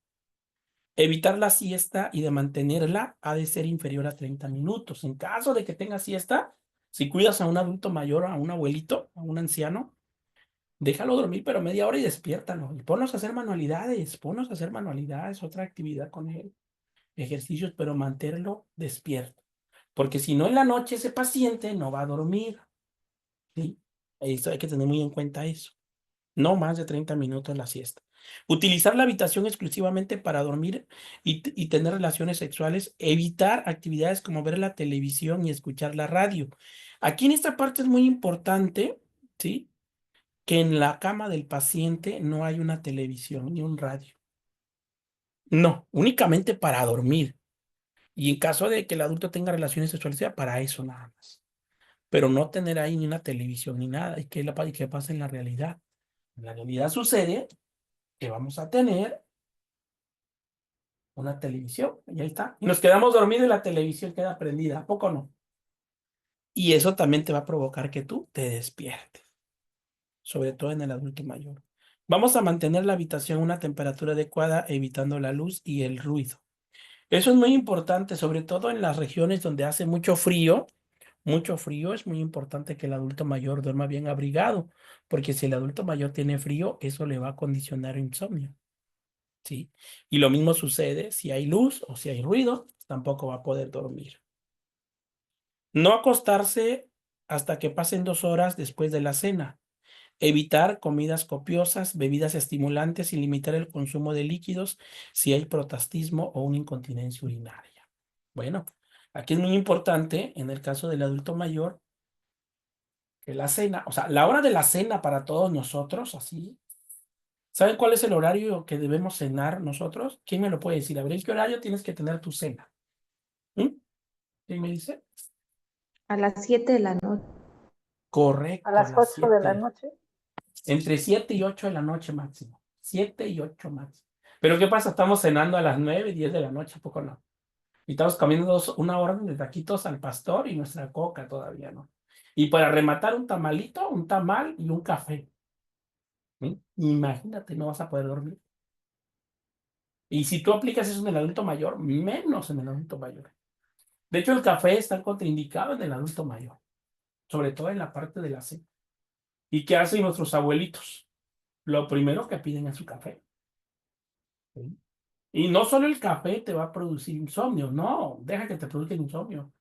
Evitar la siesta y de mantenerla ha de ser inferior a 30 minutos. En caso de que tengas siesta, si cuidas a un adulto mayor, a un abuelito, a un anciano, déjalo dormir, pero media hora y despiértalo. Y ponlos a hacer manualidades, otra actividad con él, ejercicios, pero mantenerlo despierto. Porque si no, en la noche ese paciente no va a dormir. ¿Sí? Eso hay que tener muy en cuenta eso. No más de 30 minutos la siesta. Utilizar la habitación exclusivamente para dormir y tener relaciones sexuales. Evitar actividades como ver la televisión y escuchar la radio. Aquí en esta parte es muy importante, ¿sí? Que en la cama del paciente no hay una televisión ni un radio. No, únicamente para dormir. Y en caso de que el adulto tenga relaciones sexuales, sea para eso nada más. Pero no tener ahí ni una televisión ni nada. Y que pasa en la realidad. En la realidad sucede que vamos a tener una televisión, y ahí está. Y nos quedamos dormidos y la televisión queda prendida, ¿a poco no? Y eso también te va a provocar que tú te despiertes, sobre todo en el adulto mayor. Vamos a mantener la habitación a una temperatura adecuada, evitando la luz y el ruido. Eso es muy importante, sobre todo en las regiones donde hace mucho frío, es muy importante que el adulto mayor duerma bien abrigado, porque si el adulto mayor tiene frío, eso le va a condicionar insomnio. ¿Sí? Y lo mismo sucede si hay luz o si hay ruido, tampoco va a poder dormir. No acostarse hasta que pasen 2 horas después de la cena. Evitar comidas copiosas, bebidas estimulantes y limitar el consumo de líquidos si hay protastismo o una incontinencia urinaria. Bueno, aquí es muy importante, en el caso del adulto mayor, que la cena, o sea, la hora de la cena para todos nosotros, así. ¿Saben cuál es el horario que debemos cenar nosotros? ¿Quién me lo puede decir? A ver, ¿en qué horario tienes que tener tu cena? ¿Mm? ¿Quién me dice? A las 7 de la noche. Correcto, A a las las 8 de la 7. noche. Entre 7 y 8 de la noche máximo. 7 y 8 máximo. Pero ¿qué pasa? Estamos cenando a las 9, 10 de la noche, ¿a poco no? Y estamos comiendo una orden de taquitos al pastor y nuestra coca todavía, ¿no? Y para rematar un tamalito, un tamal y un café. Imagínate, no vas a poder dormir. Y si tú aplicas eso en el adulto mayor, menos en el adulto mayor. De hecho, el café está contraindicado en el adulto mayor, sobre todo en la parte de la cena. ¿Y qué hacen nuestros abuelitos? Lo primero que piden es su café. ¿Sí? Y no solo el café te va a producir insomnio, no, deja que te produzca insomnio.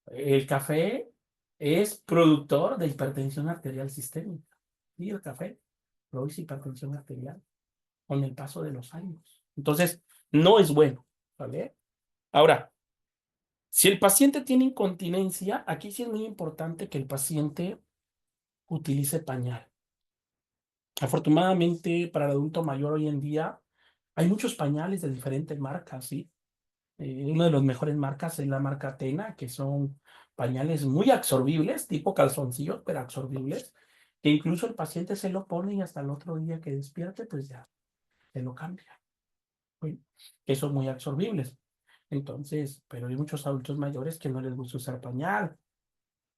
El café es productor de hipertensión arterial sistémica. Y el café produce hipertensión arterial con el paso de los años. Entonces, no es bueno, ¿vale? Ahora, si el paciente tiene incontinencia, aquí sí es muy importante que el paciente utilice pañal. Afortunadamente, para el adulto mayor hoy en día, hay muchos pañales de diferentes marcas, ¿sí? Una de las mejores marcas es la marca Atena, que son pañales muy absorbibles, tipo calzoncillos, pero absorbibles, que incluso el paciente se lo pone y hasta el otro día que despierte, pues ya se lo cambia. ¿Sí? Que son muy absorbibles. Entonces, pero hay muchos adultos mayores que no les gusta usar pañal,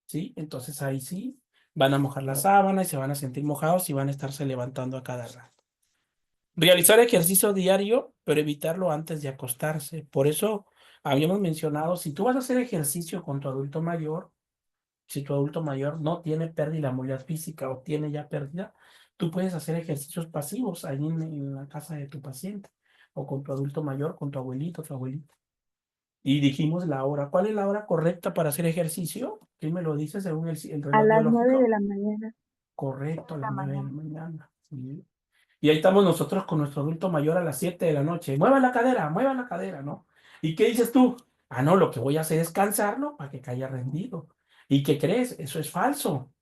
¿sí? Entonces ahí sí van a mojar la sábana y se van a sentir mojados y van a estarse levantando a cada rato. Realizar ejercicio diario, pero evitarlo antes de acostarse. Por eso habíamos mencionado, si tú vas a hacer ejercicio con tu adulto mayor, si tu adulto mayor no tiene pérdida de la movilidad física o tiene ya pérdida, tú puedes hacer ejercicios pasivos ahí en la casa de tu paciente o con tu adulto mayor, con tu abuelito, tu abuelita. Y dijimos la hora. ¿Cuál es la hora correcta para hacer ejercicio? ¿Quién me lo dice según el A reloj las 9 de biológico? la mañana. Correcto, a De las la 9 de la mañana. mañana. Sí. Y ahí estamos nosotros con nuestro adulto mayor a las 7 de la noche. Mueva la cadera, ¿no? ¿Y qué dices tú? Ah, no, lo que voy a hacer es cansarlo para que caiga rendido. ¿Y qué crees? Eso es falso.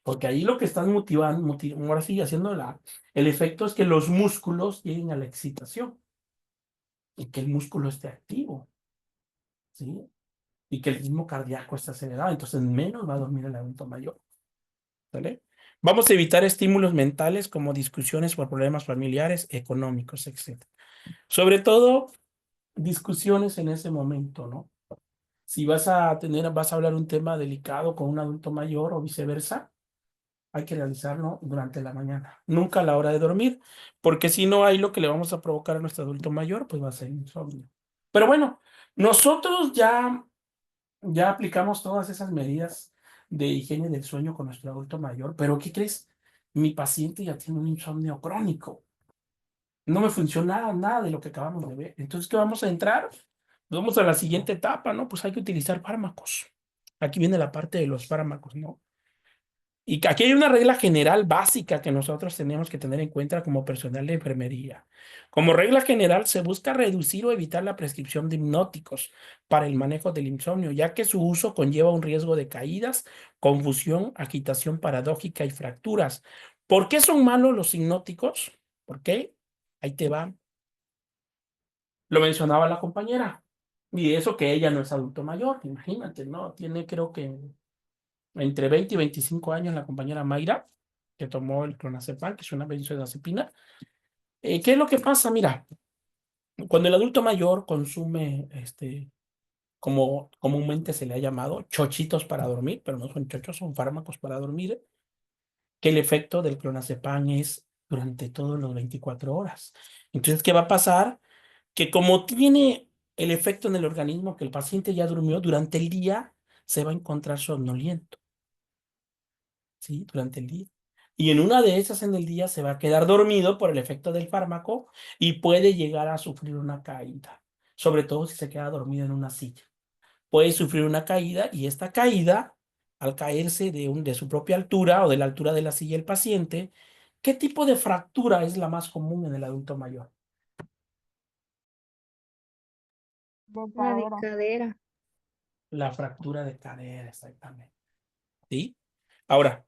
Porque ahí lo que están motivando, ahora sí, haciendo el efecto es que los músculos lleguen a la excitación y que el músculo esté activo, ¿sí? Y que el ritmo cardíaco esté acelerado. Entonces menos va a dormir el adulto mayor, ¿vale? Vamos a evitar estímulos mentales como discusiones por problemas familiares, económicos, etc. Sobre todo, discusiones en ese momento, ¿no? Si vas a hablar un tema delicado con un adulto mayor o viceversa, hay que realizarlo durante la mañana, nunca a la hora de dormir, porque si no, hay lo que le vamos a provocar a nuestro adulto mayor, pues va a ser insomnio. Pero bueno, nosotros ya aplicamos todas esas medidas de higiene del sueño con nuestro adulto mayor, pero ¿qué crees? Mi paciente ya tiene un insomnio crónico. No me funciona nada de lo que acabamos de ver. Entonces, ¿qué vamos a entrar? Vamos a la siguiente etapa, ¿no? Pues hay que utilizar fármacos. Aquí viene la parte de los fármacos, ¿no? Y que aquí hay una regla general básica que nosotros tenemos que tener en cuenta como personal de enfermería. Como regla general, se busca reducir o evitar la prescripción de hipnóticos para el manejo del insomnio, ya que su uso conlleva un riesgo de caídas, confusión, agitación paradójica y fracturas. ¿Por qué son malos los hipnóticos? ¿Por qué? Ahí te va. Lo mencionaba la compañera. Y eso que ella no es adulto mayor, imagínate, ¿no? Tiene creo que entre 20 y 25 años la compañera Mayra, que tomó el clonazepam, que es una benzodiazepina. ¿Qué es lo que pasa? Mira, cuando el adulto mayor consume, como comúnmente se le ha llamado, chochitos para dormir, pero no son chochos, son fármacos para dormir, que el efecto del clonazepam es durante todos los 24 horas. Entonces, ¿qué va a pasar? Que como tiene el efecto en el organismo que el paciente ya durmió, durante el día se va a encontrar somnoliento. ¿Sí? Durante el día. Y en una de esas en el día se va a quedar dormido por el efecto del fármaco y puede llegar a sufrir una caída, sobre todo si se queda dormido en una silla. Puede sufrir una caída y esta caída, al caerse de su propia altura o de la altura de la silla del paciente, ¿qué tipo de fractura es la más común en el adulto mayor? De La de cadera. cadera. La fractura de cadera, exactamente. ¿Sí? Ahora,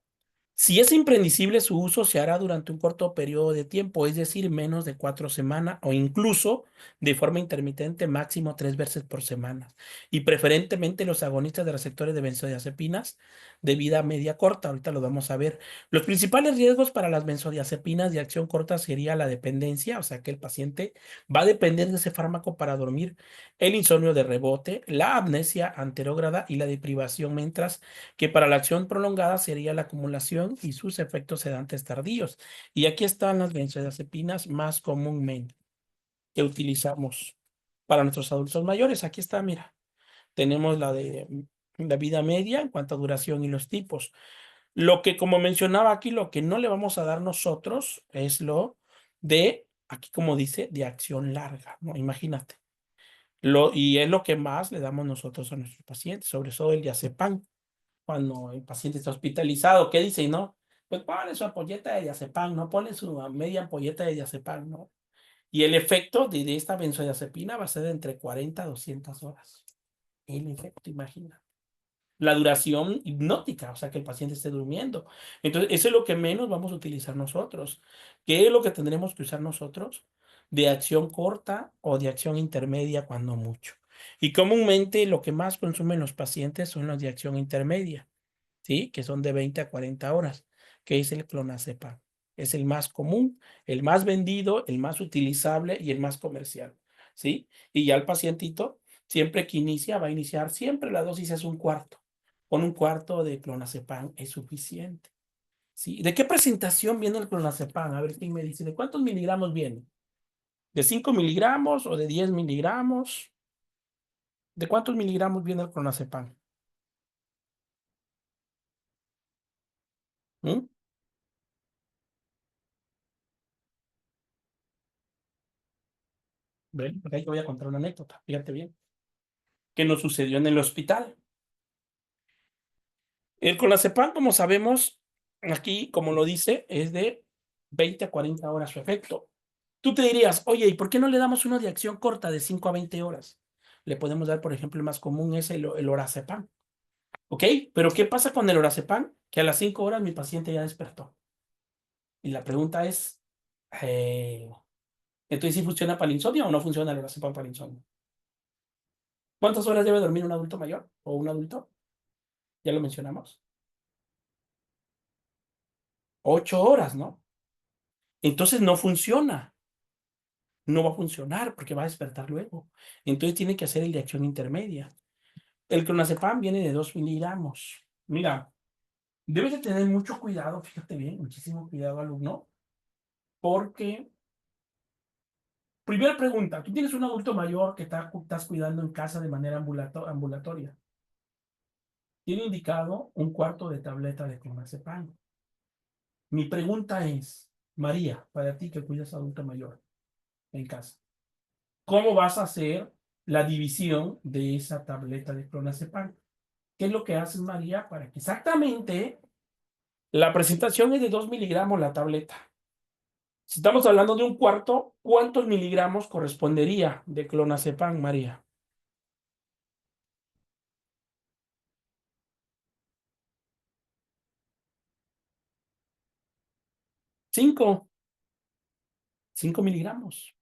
si es imprevisible, su uso se hará durante un corto periodo de tiempo, es decir, menos de 4 semanas o incluso de forma intermitente, máximo 3 veces por semana. Y preferentemente los agonistas de receptores de benzodiazepinas de vida media corta. Ahorita lo vamos a ver. Los principales riesgos para las benzodiazepinas de acción corta sería la dependencia, o sea que el paciente va a depender de ese fármaco para dormir, el insomnio de rebote, la amnesia anterógrada y la deprivación, mientras que para la acción prolongada sería la acumulación y sus efectos sedantes tardíos. Y aquí están las benzodiazepinas más comúnmente que utilizamos para nuestros adultos mayores. Aquí está, mira, tenemos la de la vida media en cuanto a duración y los tipos. Lo que, como mencionaba aquí, lo que no le vamos a dar nosotros es lo de, aquí como dice, de acción larga, ¿no? Imagínate. Y es lo que más le damos nosotros a nuestros pacientes, sobre todo el diazepam cuando el paciente está hospitalizado, ¿qué dice? No, pues pone su ampolleta de diazepam, no pone su media ampolleta de diazepam, ¿no? Y el efecto de esta benzodiazepina va a ser de entre 40 a 200 horas. El efecto, imagina. La duración hipnótica, o sea, que el paciente esté durmiendo. Entonces, eso es lo que menos vamos a utilizar nosotros. ¿Qué es lo que tendremos que usar nosotros? De acción corta o de acción intermedia, cuando mucho. Y comúnmente lo que más consumen los pacientes son los de acción intermedia. ¿Sí? Que son de 20 a 40 horas, que es el clonazepam. Es el más común, el más vendido, el más utilizable y el más comercial, ¿sí? Y ya el pacientito, siempre que inicia, va a iniciar, siempre la dosis es un cuarto. Con un cuarto de clonazepam es suficiente, ¿sí? ¿De qué presentación viene el clonazepam? A ver quién me dice, ¿de cuántos miligramos viene? ¿De 5 miligramos o de 10 miligramos? ¿De cuántos miligramos viene el clonazepam? ¿Mm? Ven, porque ahí te voy a contar una anécdota, fíjate bien, que nos sucedió en el hospital. El clonazepam, como sabemos, aquí, como lo dice, es de 20 a 40 horas su efecto. Tú te dirías, oye, ¿y por qué no le damos uno de acción corta de 5 a 20 horas? Le podemos dar, por ejemplo, el más común es el orazepam. ¿Ok? Pero ¿qué pasa con el orazepam? Que a las 5 horas mi paciente ya despertó. Y la pregunta es, eh, entonces, ¿sí funciona para el insomnio o no funciona el orazepam para el insomnio? ¿Cuántas horas debe dormir un adulto mayor o un adulto? Ya lo mencionamos. 8 horas, ¿no? Entonces no funciona. No va a funcionar porque va a despertar luego. Entonces tiene que hacer el de acción intermedia. El clonazepam viene de 2 miligramos. Mira, debes de tener mucho cuidado, fíjate bien, muchísimo cuidado, alumno, porque, primera pregunta, tú tienes un adulto mayor que estás cuidando en casa de manera ambulatoria. Tiene indicado un cuarto de tableta de clonazepam. Mi pregunta es, María, para ti que cuidas a adulto mayor en casa, ¿cómo vas a hacer la división de esa tableta de clonazepam? ¿Qué es lo que haces, María, para que exactamente la presentación es de 2 miligramos la tableta? Si estamos hablando de un cuarto, ¿cuántos miligramos correspondería de clonazepam, María? 5, 5 miligramos.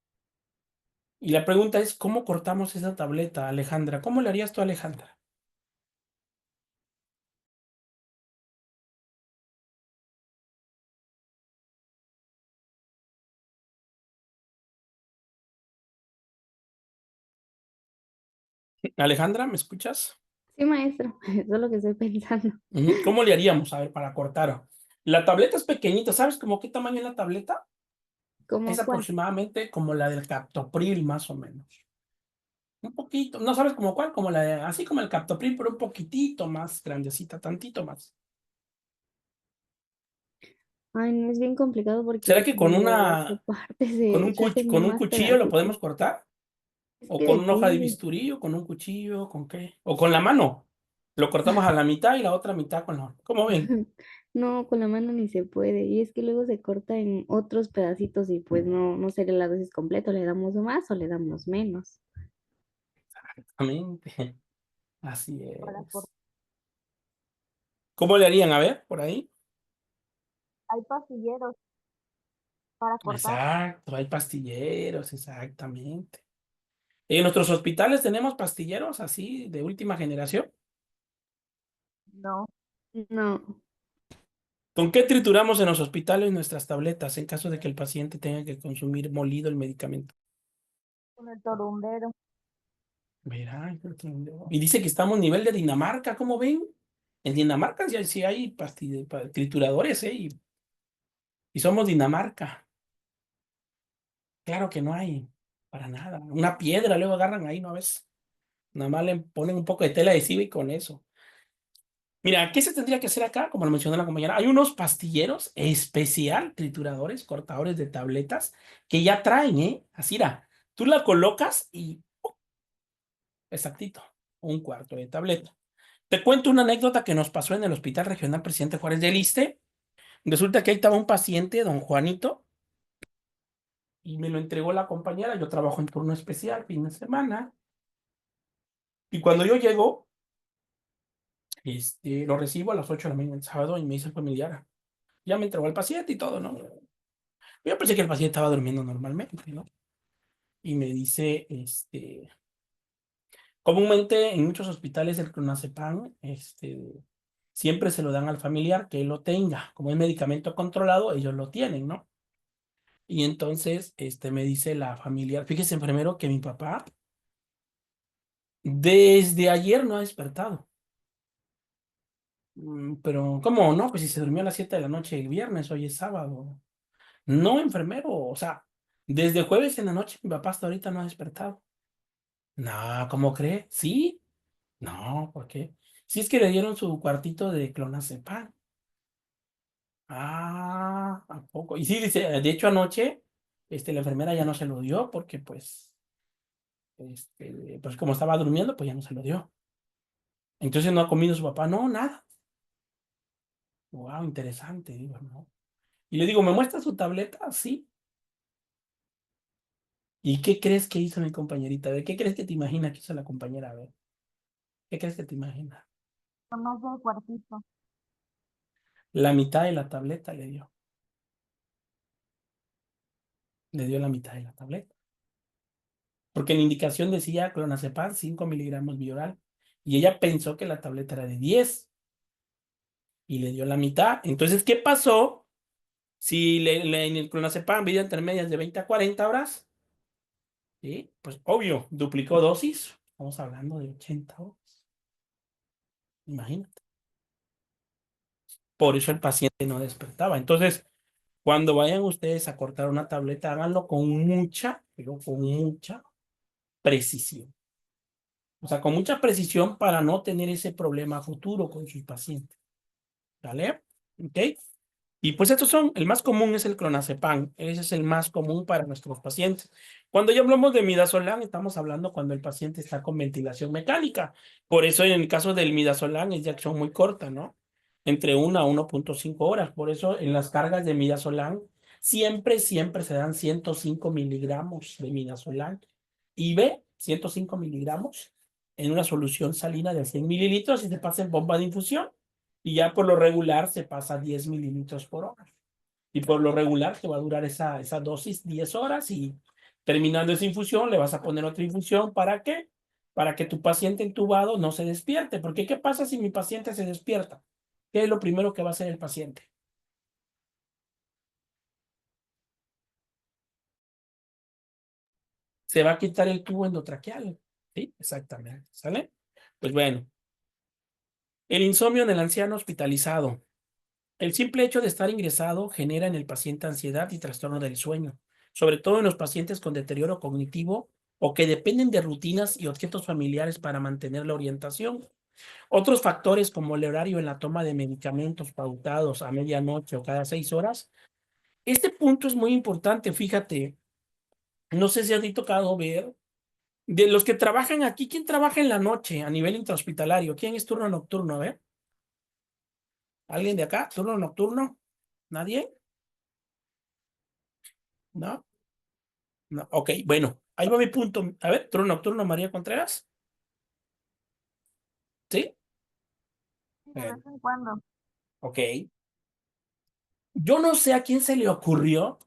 Y la pregunta es, ¿cómo cortamos esa tableta, Alejandra? ¿Cómo le harías tú, Alejandra? Alejandra, ¿me escuchas? Sí, maestro, eso es lo que estoy pensando. ¿Cómo le haríamos, a ver, para cortar? La tableta es pequeñita, ¿sabes cómo qué tamaño es la tableta? Es ¿Cómo cuál? aproximadamente como la del captopril, más o menos. Un poquito, no sabes como cuál, como así como el captopril, pero un poquitito más grandecita, tantito más. Ay, no es bien complicado ¿Será porque que con cuando lo partes se hacen con bien un más cuchillo lo podemos pedacitos. cortar? Es ¿O que con una hoja de depende. bisturí, o con un cuchillo, con qué? ¿O con la mano? Lo cortamos a la mitad y la otra mitad con la... ¿Cómo ven? No, con la mano ni se puede. Y es que luego se corta en otros pedacitos y pues no sería la dosis completa. ¿Le damos más o le damos menos? Exactamente. Así Para es. cortar. ¿Cómo le harían? A ver, por ahí. Hay pastilleros para cortar. Exacto, hay pastilleros, exactamente. En nuestros hospitales tenemos pastilleros así de última generación. No, No, ¿Con qué trituramos en los hospitales nuestras tabletas en caso de que el paciente tenga que consumir molido el medicamento? con el torumbero. Verá, y dice que estamos a nivel de Dinamarca, ¿cómo ven? En Dinamarca sí hay trituradores, ¿eh? Y somos Dinamarca. Claro que no hay para nada. Una piedra luego agarran ahí, ¿no ves? Nada más le ponen un poco de tela adhesiva y con eso. Mira, ¿qué se tendría que hacer acá? Como lo mencionó la compañera, hay unos pastilleros especial, trituradores, cortadores de tabletas, que ya traen, ¿eh? Así era. Tú la colocas y exactito, un cuarto de tableta. Te cuento una anécdota que nos pasó en el Hospital Regional Presidente Juárez del Iste. Resulta que ahí estaba un paciente, don Juanito, y me lo entregó la compañera. Yo trabajo en turno especial, fin de semana. Y cuando yo llego, lo recibo a las 8 de la mañana el sábado y me dice el familiar, ya me entregó el paciente y todo, ¿no? Yo pensé que el paciente estaba durmiendo normalmente, ¿no? Y me dice, comúnmente en muchos hospitales el clonazepam, siempre se lo dan al familiar que él lo tenga. Como es medicamento controlado, ellos lo tienen, ¿no? Y entonces, me dice la familiar, fíjese, enfermero, que mi papá desde ayer no ha despertado. Pero, ¿cómo no? Pues si se durmió a las 7 de la noche el viernes, hoy es sábado. No, enfermero, o sea, desde jueves en la noche mi papá hasta ahorita no ha despertado. No, ¿cómo cree? ¿Sí? No, ¿por qué? Sí, es que le dieron su cuartito de clonazepam. Ah, ¿a poco? Y sí, dice, de hecho anoche, la enfermera ya no se lo dio porque pues como estaba durmiendo, pues ya no se lo dio. Entonces no ha comido su papá, no, nada. Wow, interesante, digo, ¿no? Y le digo, ¿me muestra su tableta? Sí. ¿Y qué crees que hizo mi compañerita? A ver, ¿qué crees que te imaginas que hizo la compañera? A ver, ¿qué crees que te imaginas? Nomás de cuartito. La mitad de la tableta le dio. Le dio la mitad de la tableta. Porque la indicación decía clonazepam 5 miligramos bioral. Y ella pensó que la tableta era de 10 y le dio la mitad. Entonces, ¿qué pasó? Si en el clonazepam vida intermedia es de 20 a 40 horas, ¿sí? Pues obvio, duplicó dosis. Estamos hablando de 80 horas. Imagínate. Por eso el paciente no despertaba. Entonces, cuando vayan ustedes a cortar una tableta, háganlo con mucha, pero con mucha precisión. O sea, con mucha precisión para no tener ese problema futuro con sus pacientes. ¿Vale? ¿Ok? Y pues estos son, el más común es el clonazepam, ese es el más común para nuestros pacientes. Cuando ya hablamos de midazolam, estamos hablando cuando el paciente está con ventilación mecánica. Por eso en el caso del midazolam es de acción muy corta, ¿no? Entre 1 a 1.5 horas. Por eso en las cargas de midazolam siempre se dan 105 miligramos de midazolam. Y ve 105 miligramos en una solución salina de 100 mililitros y se pasa en bomba de infusión. Y ya por lo regular se pasa 10 mililitros por hora. Y por lo regular te va a durar esa dosis 10 horas y terminando esa infusión le vas a poner otra infusión. ¿Para qué? Para que tu paciente intubado no se despierte. Porque ¿qué pasa si mi paciente se despierta? ¿Qué es lo primero que va a hacer el paciente? Se va a quitar el tubo endotraqueal. ¿Sí? Exactamente. ¿Sale? Pues bueno. El insomnio en el anciano hospitalizado. El simple hecho de estar ingresado genera en el paciente ansiedad y trastorno del sueño, sobre todo en los pacientes con deterioro cognitivo o que dependen de rutinas y objetos familiares para mantener la orientación. Otros factores como el horario en la toma de medicamentos pautados a medianoche o cada 6 horas. Este punto es muy importante, fíjate. No sé si has tocado ver. De los que trabajan aquí, ¿quién trabaja en la noche a nivel intrahospitalario? ¿Quién es turno nocturno? A ver. ¿Alguien de acá? ¿Turno nocturno? ¿Nadie? ¿No? No, ok, bueno, ahí va mi punto. A ver, turno nocturno, María Contreras. ¿Sí? Sí, de Bueno, vez en cuando. ok. Yo no sé a quién se le ocurrió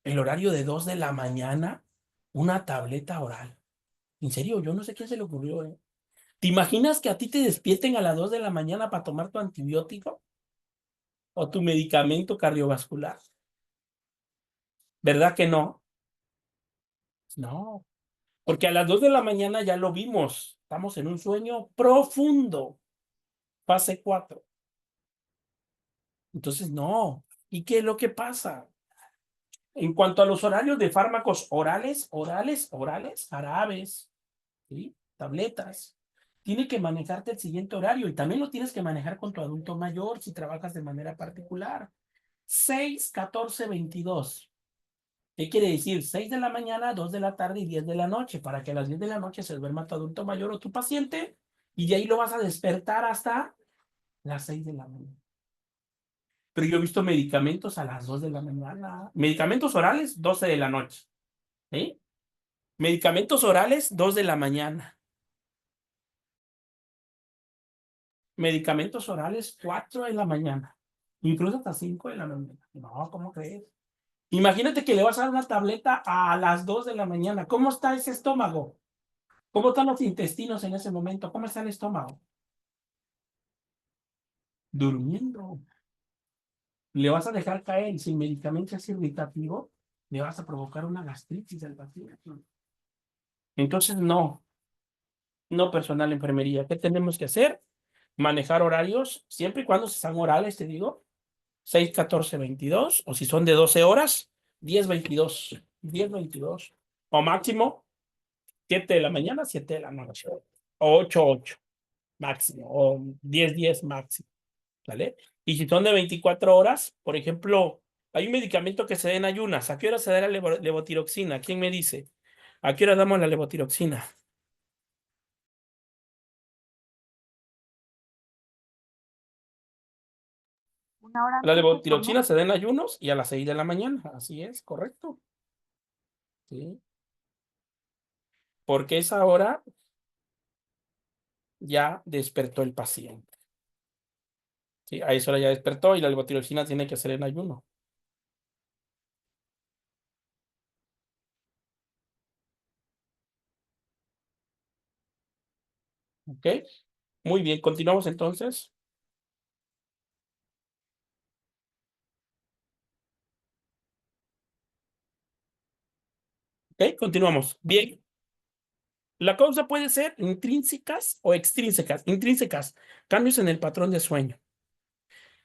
el horario de 2 de la mañana, una tableta oral. En serio, yo no sé quién se le ocurrió, ¿eh? ¿Te imaginas que a ti te despierten a las 2 de la mañana para tomar tu antibiótico o tu medicamento cardiovascular? ¿Verdad que no? No, porque a las 2 de la mañana ya lo vimos. Estamos en un sueño profundo, fase 4. Entonces, no. ¿Y qué es lo que pasa? En cuanto a los horarios de fármacos orales, jarabes, ¿sí? Tabletas, tiene que manejarte el siguiente horario y también lo tienes que manejar con tu adulto mayor si trabajas de manera particular. 6, 14, 22. ¿Qué quiere decir? 6 de la mañana, 2 de la tarde y 10 de la noche, para que a las 10 de la noche se duerma tu adulto mayor o tu paciente y de ahí lo vas a despertar hasta las 6 de la mañana. Pero yo he visto medicamentos a las 2 de la mañana. Medicamentos orales, 12 de la noche. ¿Sí? Medicamentos orales, 2 de la mañana. Medicamentos orales, 4 de la mañana. Incluso hasta 5 de la mañana. No, ¿cómo crees? Imagínate que le vas a dar una tableta a las 2 de la mañana. ¿Cómo está ese estómago? ¿Cómo están los intestinos en ese momento? ¿Cómo está el estómago? Durmiendo. Le vas a dejar caer y si el medicamento es irritativo, le vas a provocar una gastritis al paciente. Entonces, no personal de enfermería. ¿Qué tenemos que hacer? Manejar horarios, siempre y cuando sean orales, te digo, 6, 14, 22, o si son de 12 horas, 10, 22, 10, 22, o máximo 7 de la mañana, 7 de la noche, o 8, 8, máximo, o 10, 10 máximo, ¿vale? Y si son de 24 horas, por ejemplo, hay un medicamento que se da en ayunas. ¿A qué hora se da la levotiroxina? ¿Quién me dice? ¿A qué hora damos la levotiroxina? Una hora La antes de levotiroxina comer. se da en ayunos y a las 6 de la mañana. Así es, correcto. Sí. Porque esa hora ya despertó el paciente. Sí, a esa hora ya despertó y la levotiroxina tiene que ser en ayuno. ¿Ok? Muy bien, continuamos entonces. ¿Ok? Continuamos. Bien. La causa puede ser intrínsecas o extrínsecas. Intrínsecas, cambios en el patrón de sueño,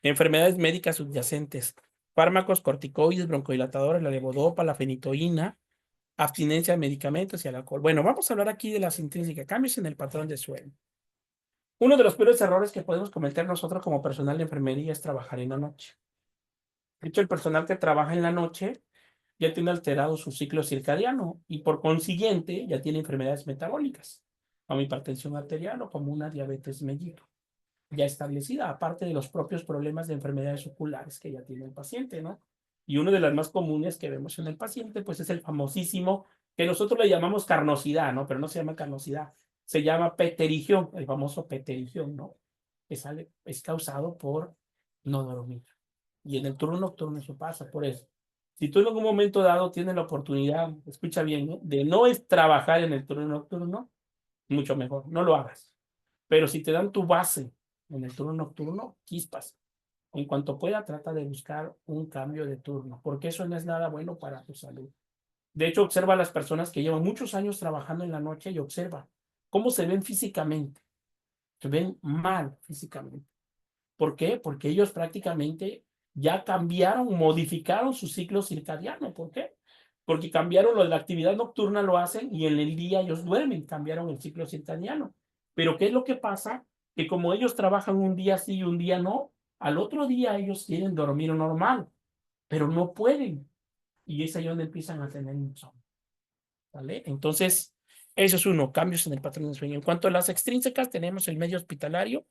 enfermedades médicas subyacentes, fármacos corticoides, broncodilatadores, la levodopa, la fenitoína, abstinencia de medicamentos y al alcohol. Bueno, vamos a hablar aquí de las intrínsecas, cambios en el patrón de sueño. Uno de los peores errores que podemos cometer nosotros como personal de enfermería es trabajar en la noche. De hecho, el personal que trabaja en la noche ya tiene alterado su ciclo circadiano y por consiguiente ya tiene enfermedades metabólicas, como hipertensión arterial o como una diabetes mellitus ya establecida, aparte de los propios problemas de enfermedades oculares que ya tiene el paciente, ¿no? Y una de las más comunes que vemos en el paciente, pues es el famosísimo, que nosotros le llamamos carnosidad, ¿no? Pero no se llama carnosidad, se llama peterigión, el famoso peterigión, ¿no? Es causado por no dormir. Y en el turno nocturno eso pasa, por eso. Si tú en algún momento dado tienes la oportunidad, escucha bien, ¿no? De no es trabajar en el turno nocturno, mucho mejor, no lo hagas. Pero si te dan tu base en el turno nocturno, chispas. En cuanto pueda, trata de buscar un cambio de turno, porque eso no es nada bueno para tu salud. De hecho, observa a las personas que llevan muchos años trabajando en la noche y observa cómo se ven físicamente. Se ven mal físicamente. ¿Por qué? Porque ellos prácticamente ya cambiaron, modificaron su ciclo circadiano. ¿Por qué? Porque cambiaron lo de la actividad nocturna, lo hacen y en el día ellos duermen, cambiaron el ciclo circadiano. Pero ¿qué es lo que pasa? Que como ellos trabajan un día sí y un día no, al otro día ellos quieren dormir normal, pero no pueden. Y es ahí donde empiezan a tener insomnio. ¿Vale? Entonces, eso es uno, cambios en el patrón de sueño. En cuanto a las extrínsecas, tenemos el medio hospitalario,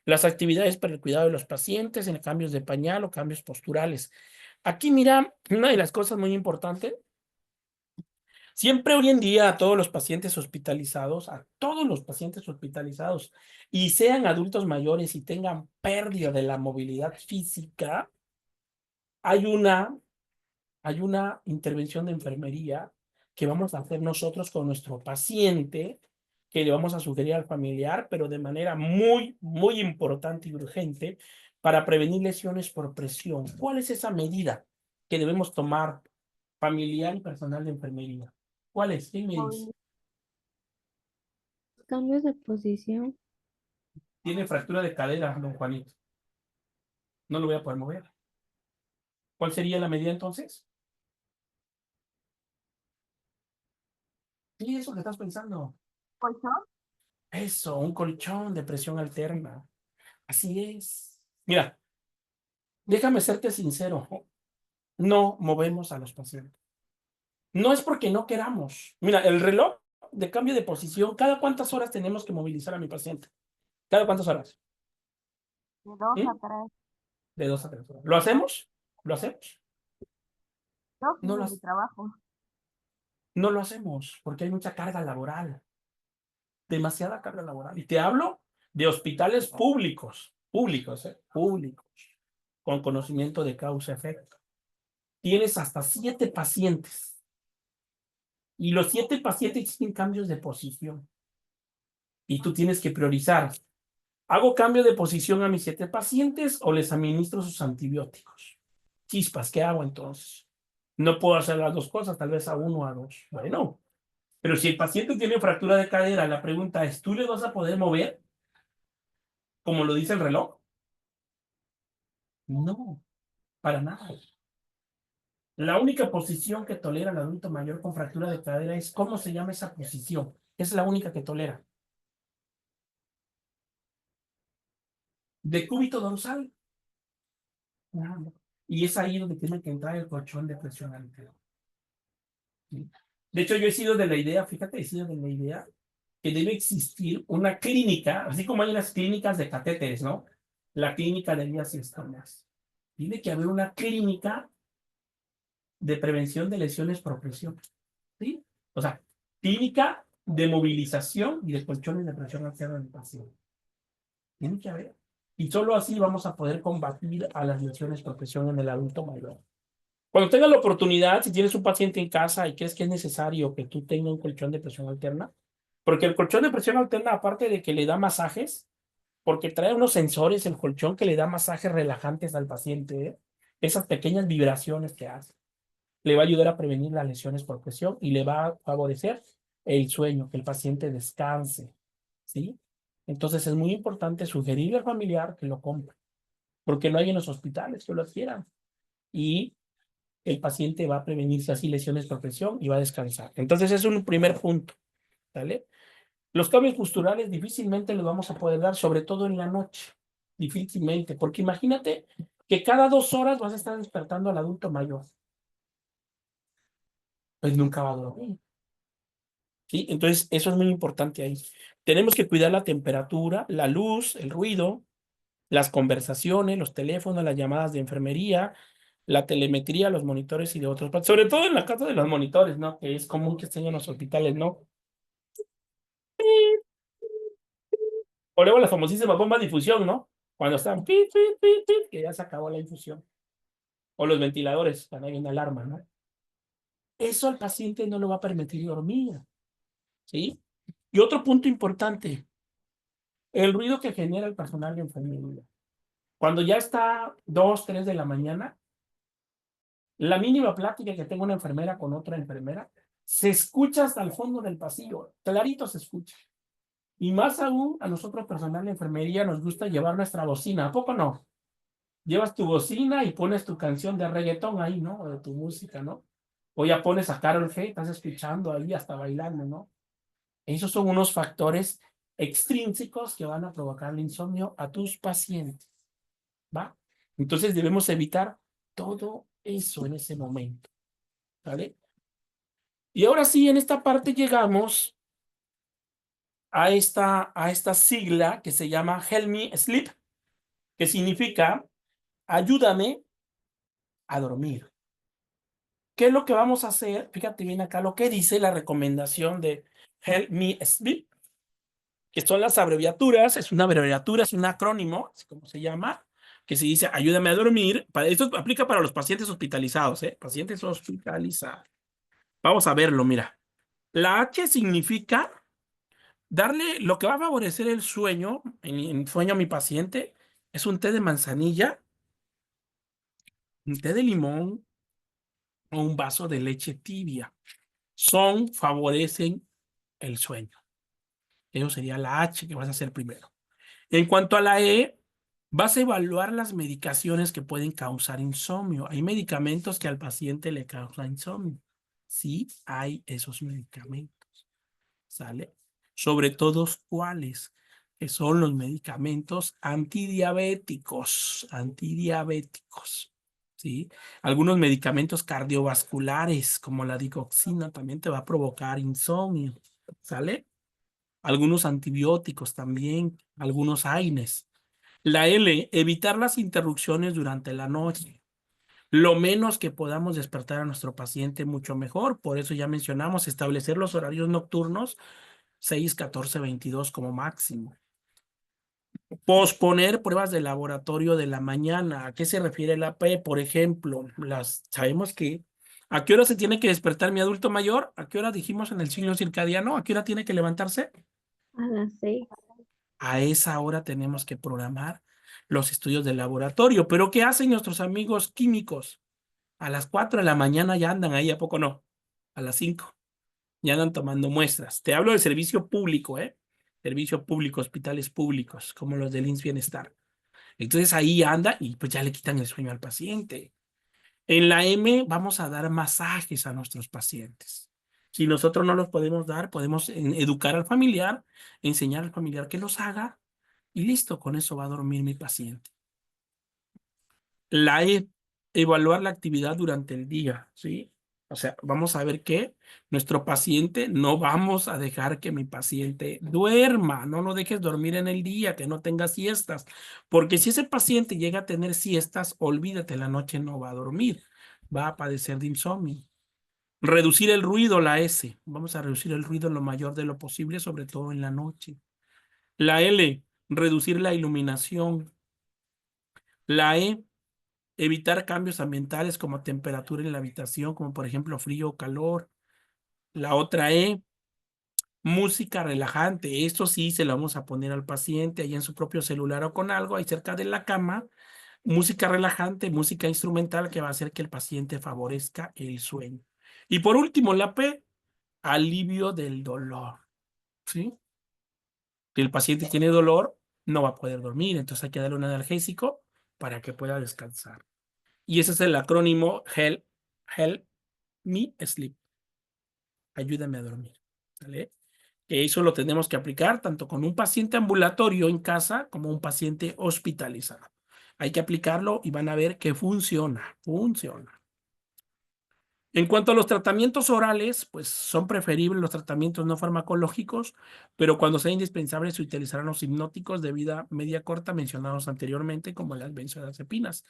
las actividades para el cuidado de los pacientes, en cambios de pañal o cambios posturales. Aquí, mira, una de las cosas muy importantes, siempre hoy en día a todos los pacientes hospitalizados, y sean adultos mayores y tengan pérdida de la movilidad física, hay una intervención de enfermería que vamos a hacer nosotros con nuestro paciente, que le vamos a sugerir al familiar, pero de manera muy, muy importante y urgente para prevenir lesiones por presión. ¿Cuál es esa medida que debemos tomar familiar y personal de enfermería? ¿Cuál es? ¿Quién me dice? Cambios de posición. Tiene fractura de cadera, don Juanito. No lo voy a poder mover. ¿Cuál sería la medida entonces? ¿Qué es eso que estás pensando? ¿Colchón? Eso, un colchón de presión alterna. Así es. Mira, déjame serte sincero. No movemos a los pacientes. No es porque no queramos. Mira, el reloj de cambio de posición, ¿cada cuántas horas tenemos que movilizar a mi paciente? ¿Cada cuántas horas? De 2 ¿Mm? a 3. De 2 a 3 horas. ¿Lo hacemos? ¿Lo hacemos? Yo sí, No lo, en mi trabajo. no lo hacemos porque hay mucha carga laboral. Demasiada carga laboral. Y te hablo de hospitales públicos, públicos, con conocimiento de causa-efecto. Tienes hasta 7 pacientes y los 7 pacientes tienen cambios de posición y tú tienes que priorizar. ¿Hago cambio de posición a mis 7 pacientes o les administro sus antibióticos? Chispas, ¿qué hago entonces? No puedo hacer las dos cosas, tal vez a uno o a dos. Bueno, pero si el paciente tiene fractura de cadera, la pregunta es, ¿tú le vas a poder mover como lo dice el reloj? No, para nada. La única posición que tolera el adulto mayor con fractura de cadera es, ¿cómo se llama esa posición? Es la única que tolera. Decúbito dorsal. Nada. Y es ahí donde tiene que entrar el colchón de presión arterial. ¿Sí? De hecho, yo he sido de la idea, fíjate, he sido de la idea que debe existir una clínica, así como hay las clínicas de catéteres, ¿no? La clínica de vías y estomas. Tiene que haber una clínica de prevención de lesiones por presión. ¿Sí? O sea, clínica de movilización y de colchones de presión arterial del paciente. Tiene que haber. Y solo así vamos a poder combatir a las lesiones por presión en el adulto mayor. Cuando tengas la oportunidad, si tienes un paciente en casa y crees que es necesario que tú tengas un colchón de presión alterna, porque el colchón de presión alterna, aparte de que le da masajes, porque trae unos sensores el colchón que le da masajes relajantes al paciente, ¿eh? Esas pequeñas vibraciones que hace. le va a ayudar a prevenir las lesiones por presión y le va a favorecer el sueño, que el paciente descanse, ¿sí? Entonces es muy importante sugerirle al familiar que lo compre, porque no hay en los hospitales que lo adquieran. Y el paciente va a prevenirse así lesiones por presión y va a descansar. Entonces es un primer punto, ¿vale? Los cambios posturales difícilmente los vamos a poder dar, sobre todo en la noche, difícilmente, porque imagínate que cada 2 horas vas a estar despertando al adulto mayor. Pues nunca va a dormir, ¿sí? Entonces eso es muy importante ahí. Tenemos que cuidar la temperatura, la luz, el ruido, las conversaciones, los teléfonos, las llamadas de enfermería, la telemetría, los monitores y de otros, sobre todo en la casa de los monitores, ¿no? Que es común que estén en los hospitales, ¿no? O luego la famosísima bomba de difusión, ¿no? Cuando están pit, pit, pit, pit, que ya se acabó la infusión. O los ventiladores, cuando hay una alarma, ¿no? Eso al paciente no le va a permitir dormir, ¿sí? Y otro punto importante, el ruido que genera el personal de enfermería. Cuando ya está 2, 3 de la mañana, la mínima plática que tenga una enfermera con otra enfermera, se escucha hasta el fondo del pasillo, clarito se escucha. Y más aún, a nosotros personal de enfermería nos gusta llevar nuestra bocina, ¿a poco no? Llevas tu bocina y pones tu canción de reggaetón ahí, ¿no? O de tu música, ¿no? O ya pones a Karol G, estás escuchando ahí hasta bailando, ¿no? Esos son unos factores extrínsecos que van a provocar el insomnio a tus pacientes, ¿va? Entonces debemos evitar todo eso en ese momento, ¿vale? Y ahora sí, en esta parte llegamos a esta sigla que se llama Help Me Sleep, que significa ayúdame a dormir. ¿Qué es lo que vamos a hacer? Fíjate bien acá lo que dice la recomendación de Help Me Sleep, que son las abreviaturas, es una abreviatura, es un acrónimo, así como se llama, que se dice ayúdame a dormir. Esto aplica para los pacientes hospitalizados, pacientes hospitalizados. Vamos a verlo, mira. La H significa darle lo que va a favorecer el sueño, en sueño a mi paciente, es un té de manzanilla, un té de limón o un vaso de leche tibia. Favorecen el sueño. Eso sería la H que vas a hacer primero. En cuanto a la E, vas a evaluar las medicaciones que pueden causar insomnio. Hay medicamentos que al paciente le causan insomnio. Sí, hay esos medicamentos. ¿Sale? Sobre todo, ¿cuáles? Que son los medicamentos antidiabéticos. Antidiabéticos. ¿Sí? Algunos medicamentos cardiovasculares, como la digoxina, también te va a provocar insomnio. ¿Sale? Algunos antibióticos también, algunos AINES. La L, evitar las interrupciones durante la noche. Lo menos que podamos despertar a nuestro paciente, mucho mejor. Por eso ya mencionamos establecer los horarios nocturnos 6, 14, 22 como máximo. Posponer pruebas de laboratorio de la mañana. ¿A qué se refiere la P? Por ejemplo, sabemos que ¿a qué hora se tiene que despertar mi adulto mayor? ¿A qué hora dijimos en el ciclo circadiano? ¿A qué hora tiene que levantarse? A las 6. A esa hora tenemos que programar los estudios de laboratorio. ¿Pero qué hacen nuestros amigos químicos? A las 4 de la mañana ya andan ahí, ¿a poco no? A las 5 ya andan tomando muestras. Te hablo del servicio público, Servicio público, hospitales públicos, como los del IMSS Bienestar. Entonces ahí anda y pues ya le quitan el sueño al paciente. En la M vamos a dar masajes a nuestros pacientes. Si nosotros no los podemos dar, podemos educar al familiar, enseñar al familiar que los haga y listo, con eso va a dormir mi paciente. La E, evaluar la actividad durante el día, ¿sí? O sea, vamos a ver que nuestro paciente, no vamos a dejar que mi paciente duerma, no lo dejes dormir en el día, que no tenga siestas, porque si ese paciente llega a tener siestas, olvídate, la noche no va a dormir, va a padecer de insomnio. Reducir el ruido, la S, vamos a reducir el ruido lo mayor de lo posible, sobre todo en la noche. La L, reducir la iluminación. La E, evitar cambios ambientales como temperatura en la habitación, como por ejemplo frío o calor. La otra E, música relajante. Esto sí se lo vamos a poner al paciente ahí en su propio celular o con algo ahí cerca de la cama. música relajante, música instrumental que va a hacer que el paciente favorezca el sueño. Y por último, la P, alivio del dolor, ¿sí? Si el paciente tiene dolor, no va a poder dormir, entonces hay que darle un analgésico para que pueda descansar. Y ese es el acrónimo Help Me Sleep. Ayúdame a dormir, ¿vale? Que eso lo tenemos que aplicar tanto con un paciente ambulatorio en casa como un paciente hospitalizado. Hay que aplicarlo y van a ver que funciona, funciona. En cuanto a los tratamientos orales, pues son preferibles los tratamientos no farmacológicos, pero cuando sea indispensable se utilizarán los hipnóticos de vida media corta mencionados anteriormente, como las benzodiazepinas.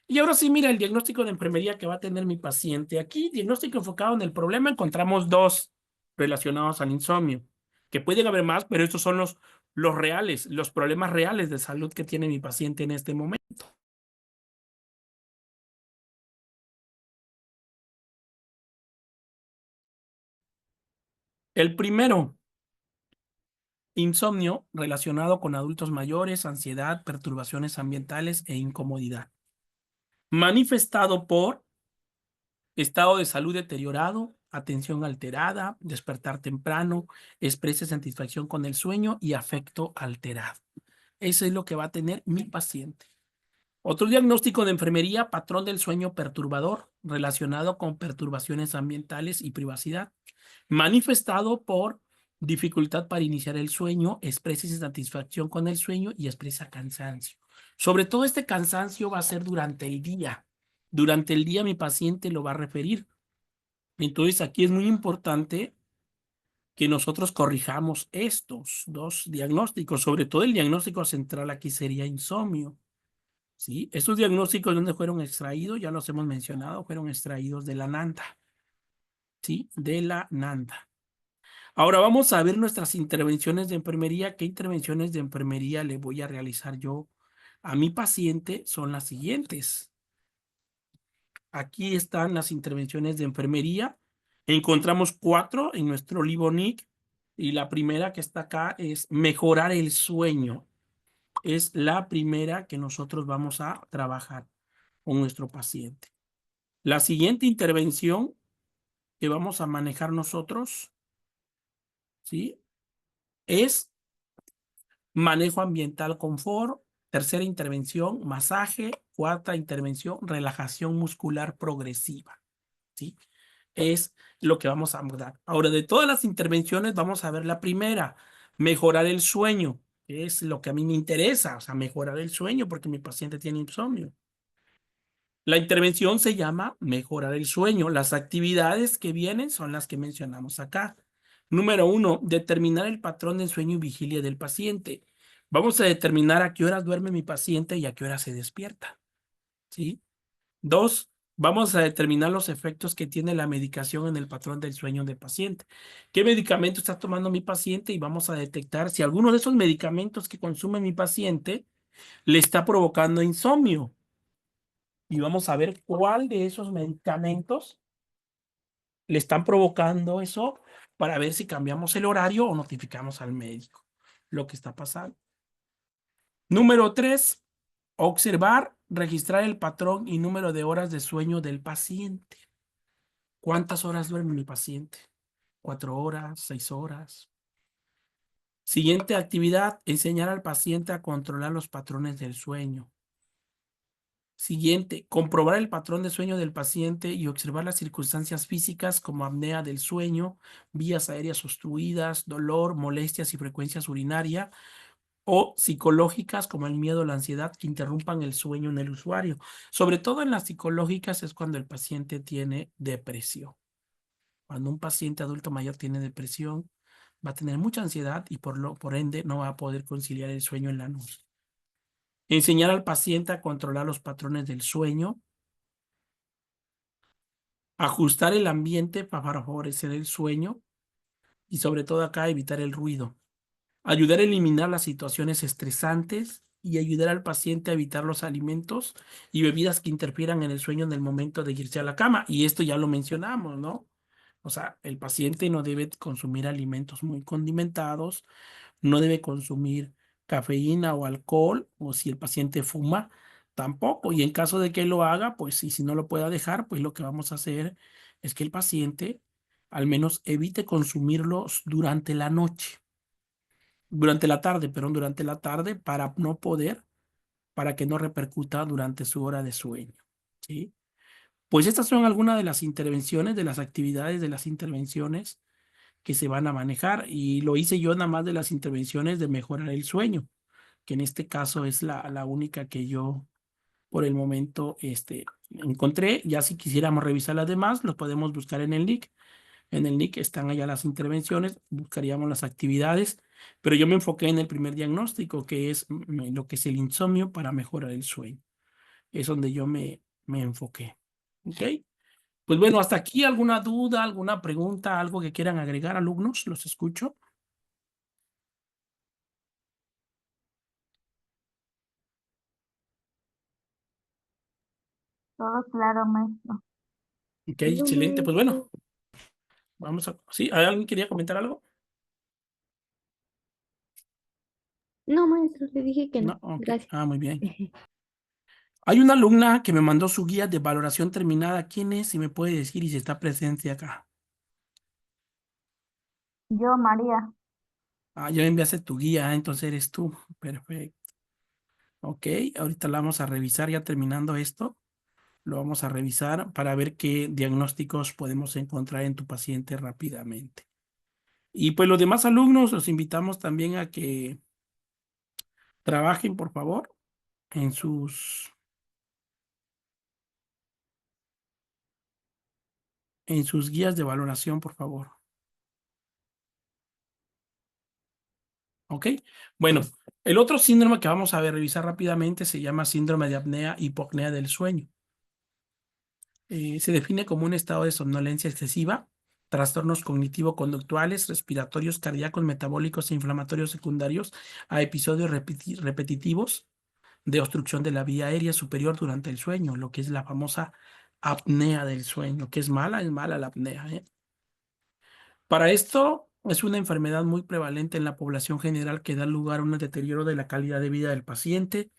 Y ahora sí, mira el diagnóstico de enfermería que va a tener mi paciente. Aquí, diagnóstico enfocado en el problema, encontramos dos relacionados al insomnio, que pueden haber más, pero estos son los reales, los problemas reales de salud que tiene mi paciente en este momento. El primero, insomnio relacionado con adultos mayores, ansiedad, perturbaciones ambientales e incomodidad. Manifestado por estado de salud deteriorado, atención alterada, despertar temprano, expresa satisfacción con el sueño y afecto alterado. Eso es lo que va a tener mi paciente. Otro diagnóstico de enfermería, patrón del sueño perturbador, relacionado con perturbaciones ambientales y privacidad, manifestado por dificultad para iniciar el sueño, expresa insatisfacción con el sueño y expresa cansancio. Sobre todo este cansancio va a ser durante el día. Durante el día mi paciente lo va a referir. Entonces aquí es muy importante que nosotros corrijamos estos dos diagnósticos. Sobre todo el diagnóstico central aquí sería insomnio. ¿Sí? Estos diagnósticos, ¿dónde fueron extraídos? Ya los hemos mencionado, fueron extraídos de la NANDA. ¿Sí? De la NANDA. Ahora vamos a ver nuestras intervenciones de enfermería. ¿Qué intervenciones de enfermería le voy a realizar yo a mi paciente? Son las siguientes. Aquí están las intervenciones de enfermería. Encontramos 4 en nuestro Libonic. Y la primera que está acá es mejorar el sueño. Es la primera que nosotros vamos a trabajar con nuestro paciente. La siguiente intervención que vamos a manejar nosotros, ¿sí? Es manejo ambiental confort. Tercera intervención, masaje. Cuarta intervención, relajación muscular progresiva, ¿sí? Es lo que vamos a abordar. Ahora, de todas las intervenciones, vamos a ver la primera, mejorar el sueño, que es lo que a mí me interesa, o sea, mejorar el sueño porque mi paciente tiene insomnio. La intervención se llama mejorar el sueño. Las actividades que vienen son las que mencionamos acá. Número 1, determinar el patrón de sueño y vigilia del paciente. Vamos a determinar a qué horas duerme mi paciente y a qué hora se despierta, ¿sí? 2, vamos a determinar los efectos que tiene la medicación en el patrón del sueño del paciente. ¿Qué medicamento está tomando mi paciente? Y vamos a detectar si alguno de esos medicamentos que consume mi paciente le está provocando insomnio. Y vamos a ver cuál de esos medicamentos le están provocando eso para ver si cambiamos el horario o notificamos al médico lo que está pasando. Número 3, observar, registrar el patrón y número de horas de sueño del paciente. ¿Cuántas horas duerme mi paciente? 4 horas, 6 horas. Siguiente actividad, enseñar al paciente a controlar los patrones del sueño. Siguiente, comprobar el patrón de sueño del paciente y observar las circunstancias físicas como apnea del sueño, vías aéreas obstruidas, dolor, molestias y frecuencias urinarias, o psicológicas como el miedo o la ansiedad que interrumpan el sueño en el usuario. Sobre todo en las psicológicas es cuando el paciente tiene depresión. Cuando un paciente adulto mayor tiene depresión, va a tener mucha ansiedad y por ende no va a poder conciliar el sueño en la noche. Enseñar al paciente a controlar los patrones del sueño. Ajustar el ambiente para favorecer el sueño. Y sobre todo acá evitar el ruido. Ayudar a eliminar las situaciones estresantes y ayudar al paciente a evitar los alimentos y bebidas que interfieran en el sueño en el momento de irse a la cama. Y esto ya lo mencionamos, ¿no? O sea, el paciente no debe consumir alimentos muy condimentados, no debe consumir cafeína o alcohol, o si el paciente fuma, Tampoco. Y en caso de que lo haga, pues y si no lo pueda dejar, pues lo que vamos a hacer es que el paciente al menos evite consumirlos durante la noche, durante la tarde, perdón, durante la tarde para no poder, para que no repercuta durante su hora de sueño. ¿Sí? Pues estas son algunas de las intervenciones, de las actividades de las intervenciones que se van a manejar. Y lo hice yo nada más de las intervenciones de mejorar el sueño, que en este caso es la única que yo por el momento encontré. Ya si quisiéramos revisar las demás, los podemos buscar en el link. En el link están allá las intervenciones, buscaríamos las actividades, pero yo me enfoqué en el primer diagnóstico, que es lo que es el insomnio para mejorar el sueño. Es donde yo me enfoqué. ¿Ok? Pues bueno, hasta aquí alguna duda, alguna pregunta, algo que quieran agregar, alumnos, los escucho. Todo claro, maestro. Ok, No, excelente. Pues bueno, maestro. vamos a... ¿Sí? ¿Alguien quería comentar algo? No, maestro, le dije que No, no. ok. Gracias. Ah, muy bien. Hay una alumna que me mandó su guía de valoración terminada. ¿Quién es? Si me puede decir y si está presente acá. Yo, María. Ah, ya me enviaste tu guía, entonces eres tú. Perfecto. Ok, ahorita la vamos a revisar ya terminando esto. Lo vamos a revisar para ver qué diagnósticos podemos encontrar en tu paciente rápidamente. Y pues los demás alumnos los invitamos también a que trabajen, por favor, en sus guías de valoración, por favor. ¿Ok? Bueno, el otro síndrome que vamos a ver, revisar rápidamente se llama síndrome de apnea hipopnea del sueño. Se define como un estado de somnolencia excesiva, trastornos cognitivo-conductuales, respiratorios, cardíacos, metabólicos e inflamatorios secundarios a episodios repetitivos de obstrucción de la vía aérea superior durante el sueño, lo que es la famosa apnea del sueño, que es mala la apnea, ¿eh? Para esto es una enfermedad muy prevalente en la población general que da lugar a un deterioro de la calidad de vida del paciente,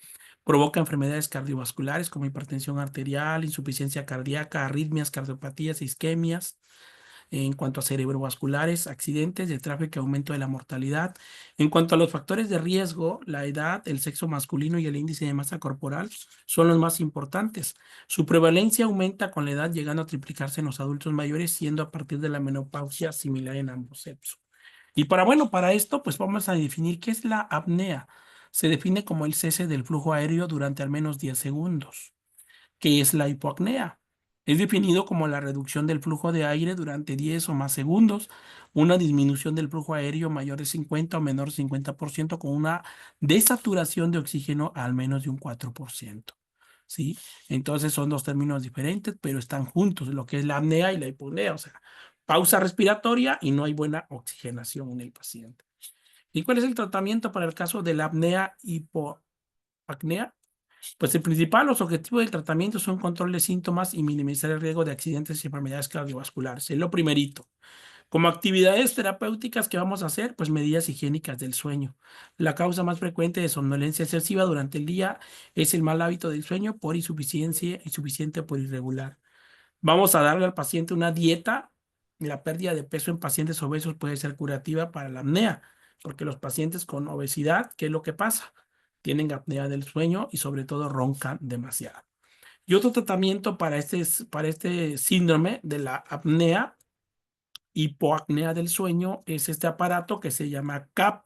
provoca enfermedades cardiovasculares como hipertensión arterial, insuficiencia cardíaca, arritmias, cardiopatías, isquemias. En cuanto a cerebrovasculares, accidentes de tráfico y aumento de la mortalidad. En cuanto a los factores de riesgo, la edad, el sexo masculino y el índice de masa corporal son los más importantes. Su prevalencia aumenta con la edad, llegando a triplicarse en los adultos mayores, siendo a partir de la menopausia similar en ambos sexos. Y para esto, pues vamos a definir qué es la apnea. Se define como el cese del flujo aéreo durante al menos 10 segundos. ¿Qué es la hipoapnea? Es definido como la reducción del flujo de aire durante 10 o más segundos, una disminución del flujo aéreo mayor de 50 o menor de 50% con una desaturación de oxígeno al menos de un 4%. ¿Sí? Entonces son dos términos diferentes, pero están juntos, lo que es la apnea y la hipopnea, o sea, pausa respiratoria y no hay buena oxigenación en el paciente. ¿Y cuál es el tratamiento para el caso de la apnea hipoapnea? Pues el principal, los objetivos del tratamiento son control de síntomas y minimizar el riesgo de accidentes y enfermedades cardiovasculares. Es lo primerito. Como actividades terapéuticas que vamos a hacer, pues medidas higiénicas del sueño. La causa más frecuente de somnolencia excesiva durante el día es el mal hábito del sueño por insuficiencia, insuficiente por irregular. Vamos a darle al paciente una dieta. La pérdida de peso en pacientes obesos puede ser curativa para la apnea, porque los pacientes con obesidad, ¿qué es lo que pasa? Tienen apnea del sueño y sobre todo roncan demasiado. Y otro tratamiento para este síndrome de la apnea, hipoapnea del sueño, es este aparato que se llama CAP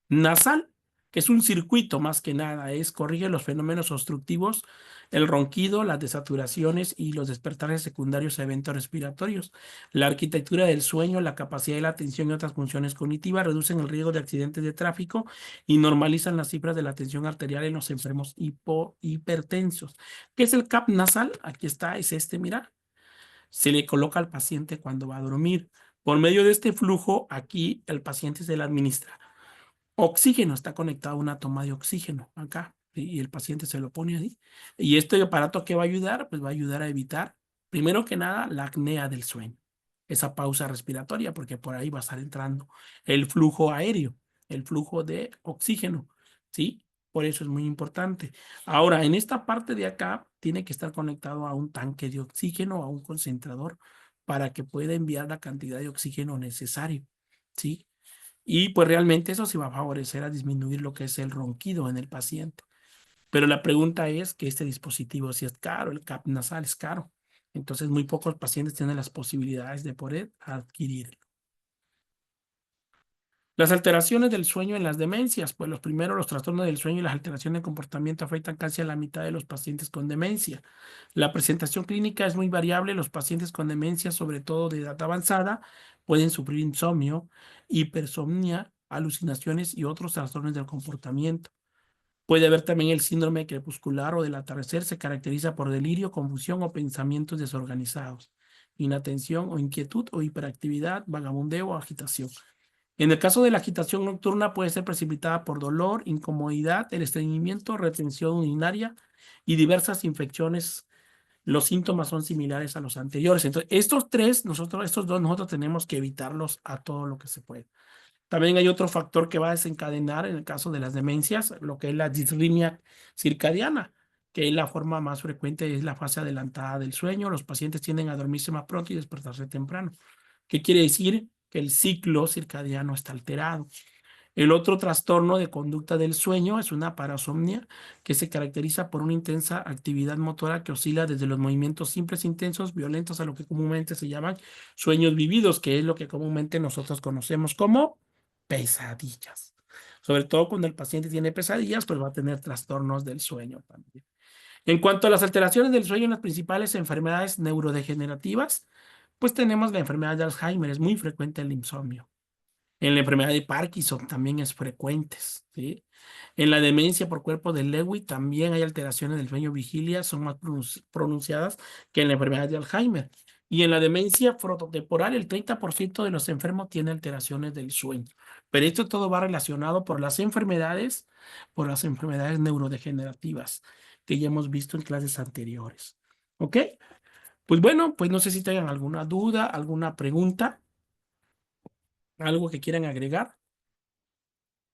nasal, que es un circuito más que nada, corrige los fenómenos obstructivos, el ronquido, las desaturaciones y los despertares secundarios a eventos respiratorios. La arquitectura del sueño, la capacidad de la atención y otras funciones cognitivas reducen el riesgo de accidentes de tráfico y normalizan las cifras de la tensión arterial en los enfermos hipertensos. ¿Qué es el CAP nasal? Aquí está, es mira. Se le coloca al paciente cuando va a dormir. Por medio de este flujo, aquí el paciente se le administra oxígeno, está conectado a una toma de oxígeno acá, ¿sí? Y el paciente se lo pone así. Y este aparato, ¿qué va a ayudar? Pues va a ayudar a evitar, primero que nada, la apnea del sueño, esa pausa respiratoria, porque por ahí va a estar entrando el flujo aéreo, el flujo de oxígeno, ¿sí? Por eso es muy importante. Ahora, en esta parte de acá, tiene que estar conectado a un tanque de oxígeno, a un concentrador, para que pueda enviar la cantidad de oxígeno necesario, ¿sí? Y pues realmente eso sí va a favorecer a disminuir lo que es el ronquido en el paciente. Pero la pregunta es que este dispositivo si es caro, el CAP nasal es caro. Entonces muy pocos pacientes tienen las posibilidades de poder adquirirlo. Las alteraciones del sueño en las demencias, pues los primeros, los trastornos del sueño y las alteraciones de comportamiento afectan casi a la mitad de los pacientes con demencia. La presentación clínica es muy variable. Los pacientes con demencia, sobre todo de edad avanzada, pueden sufrir insomnio, hipersomnia, alucinaciones y otros trastornos del comportamiento. Puede haber también el síndrome crepuscular o del atardecer, se caracteriza por delirio, confusión o pensamientos desorganizados, inatención o inquietud o hiperactividad, vagabundeo o agitación. En el caso de la agitación nocturna puede ser precipitada por dolor, incomodidad, el estreñimiento, retención urinaria y diversas infecciones. Los síntomas son similares a los anteriores. Entonces, estos dos, nosotros tenemos que evitarlos a todo lo que se puede. También hay otro factor que va a desencadenar en el caso de las demencias, lo que es la disritmia circadiana, que es la forma más frecuente, es la fase adelantada del sueño. Los pacientes tienden a dormirse más pronto y despertarse temprano. ¿Qué quiere decir? Que el ciclo circadiano está alterado. El otro trastorno de conducta del sueño es una parasomnia que se caracteriza por una intensa actividad motora que oscila desde los movimientos simples, intensos, violentos, a lo que comúnmente se llaman sueños vividos, que es lo que comúnmente nosotros conocemos como pesadillas. Sobre todo cuando el paciente tiene pesadillas, pues va a tener trastornos del sueño también. En cuanto a las alteraciones del sueño en las principales enfermedades neurodegenerativas, pues tenemos la enfermedad de Alzheimer, es muy frecuente el insomnio. En la enfermedad de Parkinson también es frecuente, ¿sí? En la demencia por cuerpo de Lewy también hay alteraciones del sueño vigilia, son más pronunciadas que en la enfermedad de Alzheimer. Y en la demencia frontotemporal, el 30% de los enfermos tiene alteraciones del sueño. Pero esto todo va relacionado por las enfermedades neurodegenerativas que ya hemos visto en clases anteriores. ¿Ok? Pues bueno, pues no sé si tengan alguna duda, alguna pregunta, algo que quieran agregar.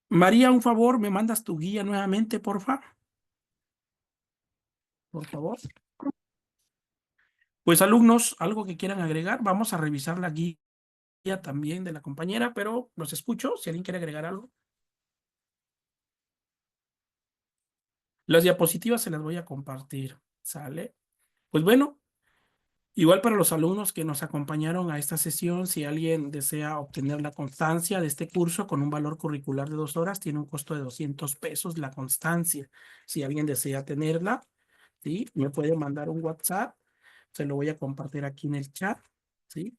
María, un favor, ¿me mandas tu guía nuevamente, porfa? Por favor. Pues alumnos, algo que quieran agregar, vamos a revisar la guía también de la compañera, pero los escucho, si alguien quiere agregar algo. Las diapositivas se las voy a compartir, ¿sale? Pues bueno, igual para los alumnos que nos acompañaron a esta sesión, si alguien desea obtener la constancia de este curso con un valor curricular de 2 horas, tiene un costo de 200 pesos la constancia. Si alguien desea tenerla, ¿sí? Me puede mandar un WhatsApp, se lo voy a compartir aquí en el chat, ¿sí?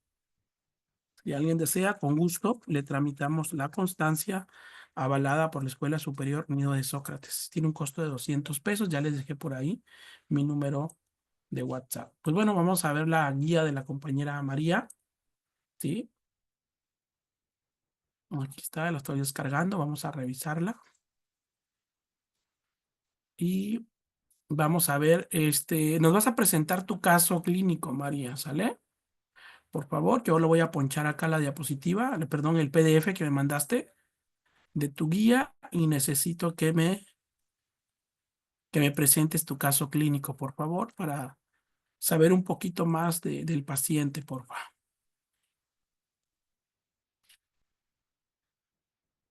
Si alguien desea, con gusto, le tramitamos la constancia avalada por la Escuela Superior Nido de Sócrates. Tiene un costo de 200 pesos, ya les dejé por ahí mi número de WhatsApp. Pues bueno, vamos a ver la guía de la compañera María, ¿sí? Aquí está, la estoy descargando, vamos a revisarla. Y vamos a ver, nos vas a presentar tu caso clínico, María, ¿sale? Por favor, yo lo voy a ponchar acá la diapositiva, perdón, el PDF que me mandaste de tu guía y necesito que me presentes tu caso clínico, por favor, para saber un poquito más del paciente, por favor.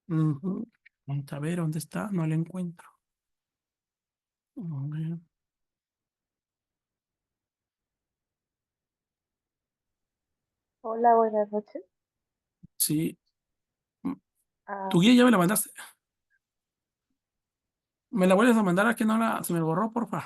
Vamos a ver dónde está, no lo encuentro. A ver. Hola, buenas noches. Sí, Ah, tu guía ya me la mandaste. ¿Me la vuelves a mandar a que no se me borró, por favor?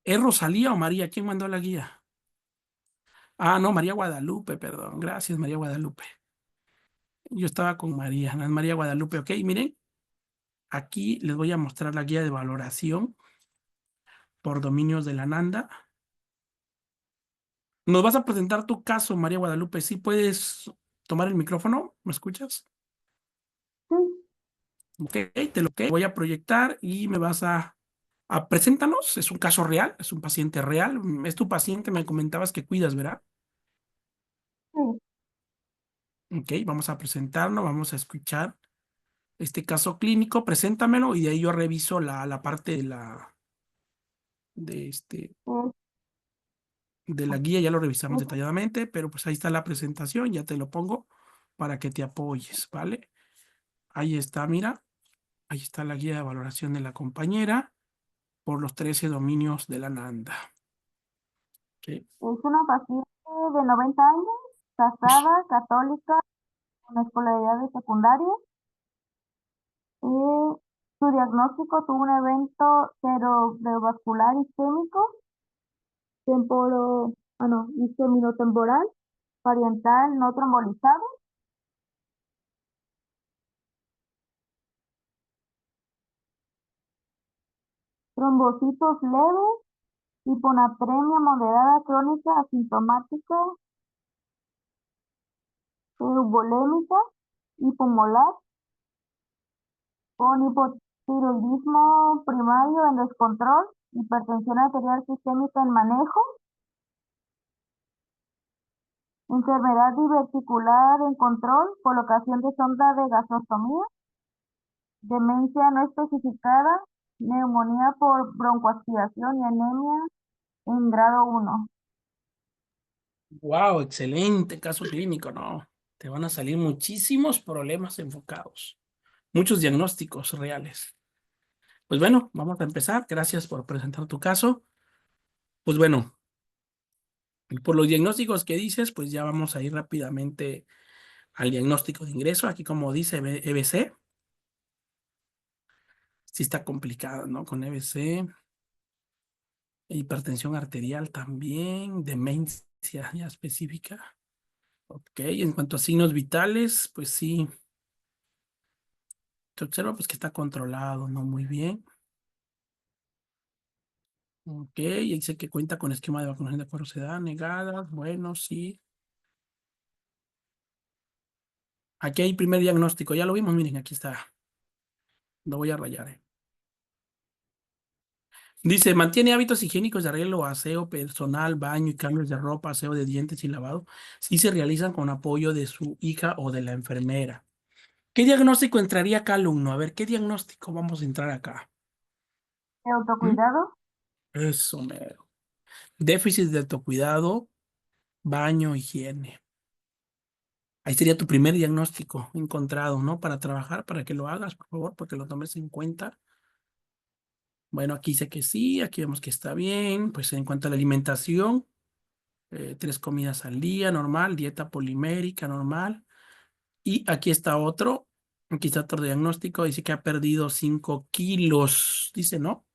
¿Es Rosalía o María? ¿Quién mandó la guía? Ah, no, María Guadalupe, perdón. Gracias, María Guadalupe. Yo estaba con María, no es María Guadalupe. Ok, miren, aquí les voy a mostrar la guía de valoración por dominios de la Nanda. Nos vas a presentar tu caso, María Guadalupe. ¿Sí puedes tomar el micrófono? ¿Me escuchas? Ok, te lo voy a proyectar y me vas a preséntanos. Es un caso real, es un paciente real. Es tu paciente, me comentabas que cuidas, ¿verdad? Ok, vamos a presentarlo, vamos a escuchar este caso clínico, preséntamelo y de ahí yo reviso la parte de, Es, de la guía, ya lo revisamos es detalladamente, pero pues ahí está la presentación, ya te lo pongo para que te apoyes, ¿vale? Ahí está, mira, ahí está la guía de valoración de la compañera por los 13 dominios de la NANDA. Ok. es una paciente de 90 años, casada, católica, con escolaridad de secundaria. Su diagnóstico tuvo un evento cerebrovascular isquémico, isqueminotemporal, parietal no trombolizado, trombocitos leves, hiponatremia moderada crónica asintomática, eubolémica, hipomolar, con hipotiroidismo primario en descontrol, hipertensión arterial sistémica en manejo, enfermedad diverticular en control, colocación de sonda de gastrostomía, demencia no especificada, neumonía por broncoaspiración y anemia en grado 1. Wow, excelente caso clínico, ¿no? Te van a salir muchísimos problemas enfocados, muchos diagnósticos reales. Pues bueno, vamos a empezar. Gracias por presentar tu caso. Pues bueno, por los diagnósticos que dices, pues ya vamos a ir rápidamente al diagnóstico de ingreso. Aquí como dice EBC, sí está complicado, ¿no? Con EBC, hipertensión arterial también, demencia ya específica. Ok, en cuanto a signos vitales, pues sí, se observa pues que está controlado, ¿no? Muy bien. Ok, y dice que cuenta con esquema de vacunación de acuerdo se da, negadas, bueno, sí. Aquí hay primer diagnóstico, ya lo vimos, miren, aquí está. Lo voy a rayar. Dice, mantiene hábitos higiénicos de arreglo, aseo personal, baño y cambios de ropa, aseo de dientes y lavado. Sí se realizan con apoyo de su hija o de la enfermera. ¿Qué diagnóstico entraría acá, alumno? A ver, ¿qué diagnóstico vamos a entrar acá? ¿Mm? Autocuidado, Eso, mero. Déficit de autocuidado, baño, higiene. Ahí sería tu primer diagnóstico encontrado, ¿no? Para trabajar, para que lo hagas, por favor, porque lo tomes en cuenta. Bueno, aquí dice que sí, aquí vemos que está bien. Pues en cuanto a la alimentación, 3 comidas al día, normal, dieta polimérica, normal. Y aquí está otro diagnóstico, dice que ha perdido 5 kilos, dice, ¿no?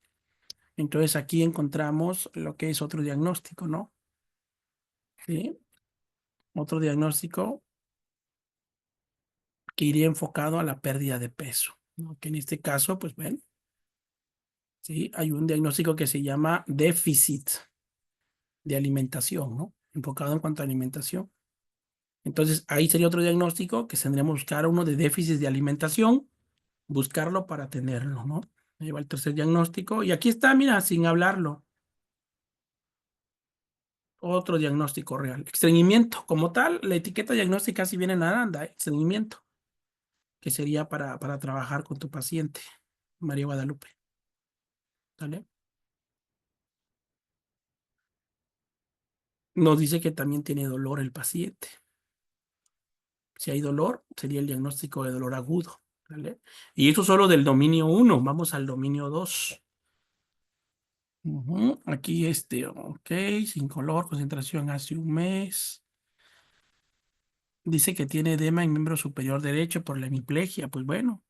Entonces aquí encontramos lo que es otro diagnóstico, ¿no? Sí, otro diagnóstico que iría enfocado a la pérdida de peso, ¿no? Que en este caso, pues ven, sí, hay un diagnóstico que se llama déficit de alimentación, ¿no? Enfocado en cuanto a alimentación. Entonces, ahí sería otro diagnóstico que tendríamos que buscar uno de déficit de alimentación, buscarlo para tenerlo, ¿no? Ahí va el tercer diagnóstico. Y aquí está, mira, sin hablarlo. Otro diagnóstico real. Estreñimiento. Como tal, la etiqueta diagnóstica sí viene en naranja, estreñimiento, que sería para trabajar con tu paciente, María Guadalupe. ¿Vale? Nos dice que también tiene dolor el paciente. Si hay dolor, sería el diagnóstico de dolor agudo. ¿Vale? Y eso solo del dominio 1. Vamos al dominio 2. Aquí ok, sin color, concentración hace un mes. Dice que tiene edema en miembro superior derecho por la hemiplegia. Pues bueno,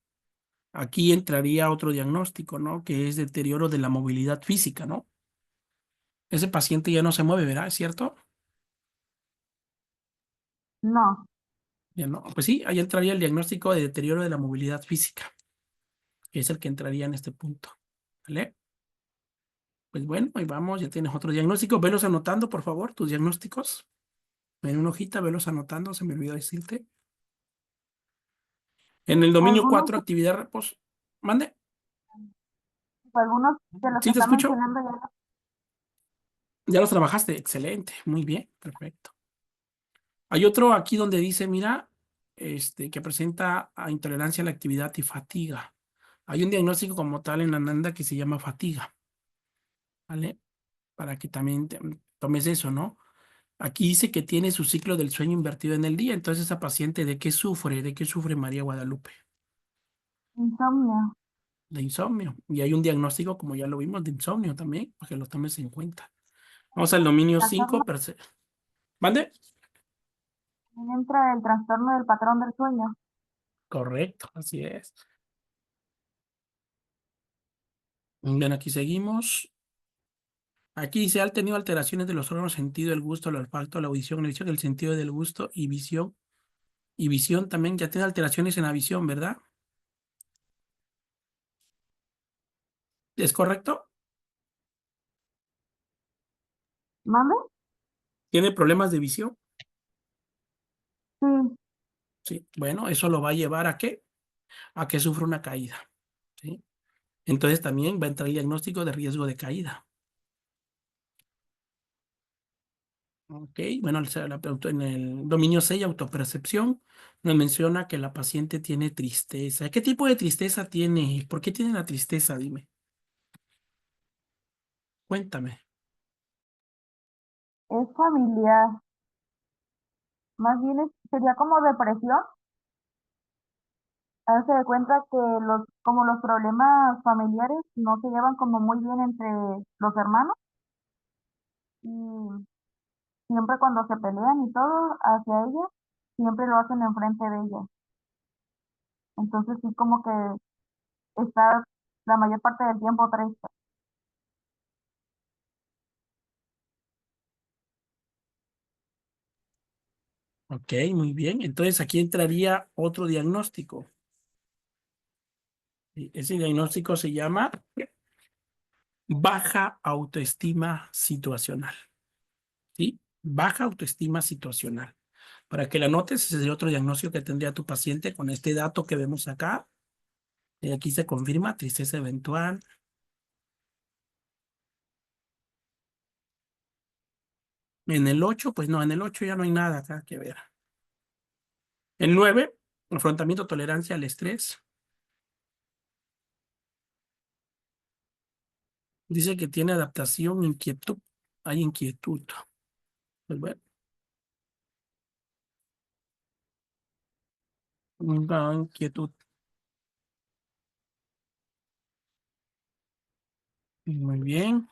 aquí entraría otro diagnóstico, ¿no? Que es deterioro de la movilidad física, ¿no? Ese paciente ya no se mueve, ¿verdad? ¿Es cierto? no. Ya no. Pues sí, ahí entraría el diagnóstico de deterioro de la movilidad física, que es el que entraría en este punto. ¿Vale? Pues bueno, ahí vamos, ya tienes otro diagnóstico. Velos anotando, por favor, tus diagnósticos. En una hojita, velos anotando, se me olvidó decirte. En el dominio Algunos, 4, actividad reposo. Mande. algunos de los que Sí, te está escucho. mencionando ya. Ya los trabajaste. Excelente. Muy bien. Perfecto. Hay otro aquí donde dice, mira, que presenta intolerancia a la actividad y fatiga. Hay un diagnóstico como tal en Ananda que se llama fatiga, ¿vale? Para que también tomes eso, ¿no? Aquí dice que tiene su ciclo del sueño invertido en el día. Entonces, esa paciente, ¿de qué sufre? ¿De qué sufre María Guadalupe? Insomnio. De insomnio. Y hay un diagnóstico, como ya lo vimos, de insomnio también, para que lo tomes en cuenta. Vamos al dominio 5. ¿Mande? También entra el trastorno del patrón del sueño. Correcto, así es. Bien, aquí seguimos. Aquí dice, ¿ha tenido alteraciones de los órganos sentido, el gusto, el olfato, la audición, la visión, el sentido del gusto y visión? Y visión también, ya tiene alteraciones en la visión, ¿verdad? ¿Es correcto? ¿Mande? ¿Tiene problemas de visión? Sí. Sí. Bueno, eso lo va a llevar ¿a qué? A que sufra una caída, ¿sí? Entonces también va a entrar el diagnóstico de riesgo de caída. Ok, bueno, en el dominio 6, autopercepción, nos menciona que la paciente tiene tristeza. ¿Qué tipo de tristeza tiene? ¿Por qué tiene la tristeza? Dime. Cuéntame. Es familiar. Más bien sería como depresión. Darse de cuenta que como los problemas familiares no se llevan como muy bien entre los hermanos y siempre cuando se pelean y todo hacia ella, siempre lo hacen enfrente de ella. Entonces sí como que está la mayor parte del tiempo triste. Ok, muy bien. Entonces aquí entraría otro diagnóstico. Y ese diagnóstico se llama baja autoestima situacional. ¿Sí? Baja autoestima situacional. Para que la notes, ese sería otro diagnóstico que tendría tu paciente con este dato que vemos acá. Y aquí se confirma tristeza eventual. En el 8, pues no, en el 8 ya no hay nada acá que ver. El 9, afrontamiento, tolerancia al estrés. Dice que tiene adaptación, inquietud. Hay inquietud. Pues bueno, una inquietud. Muy bien.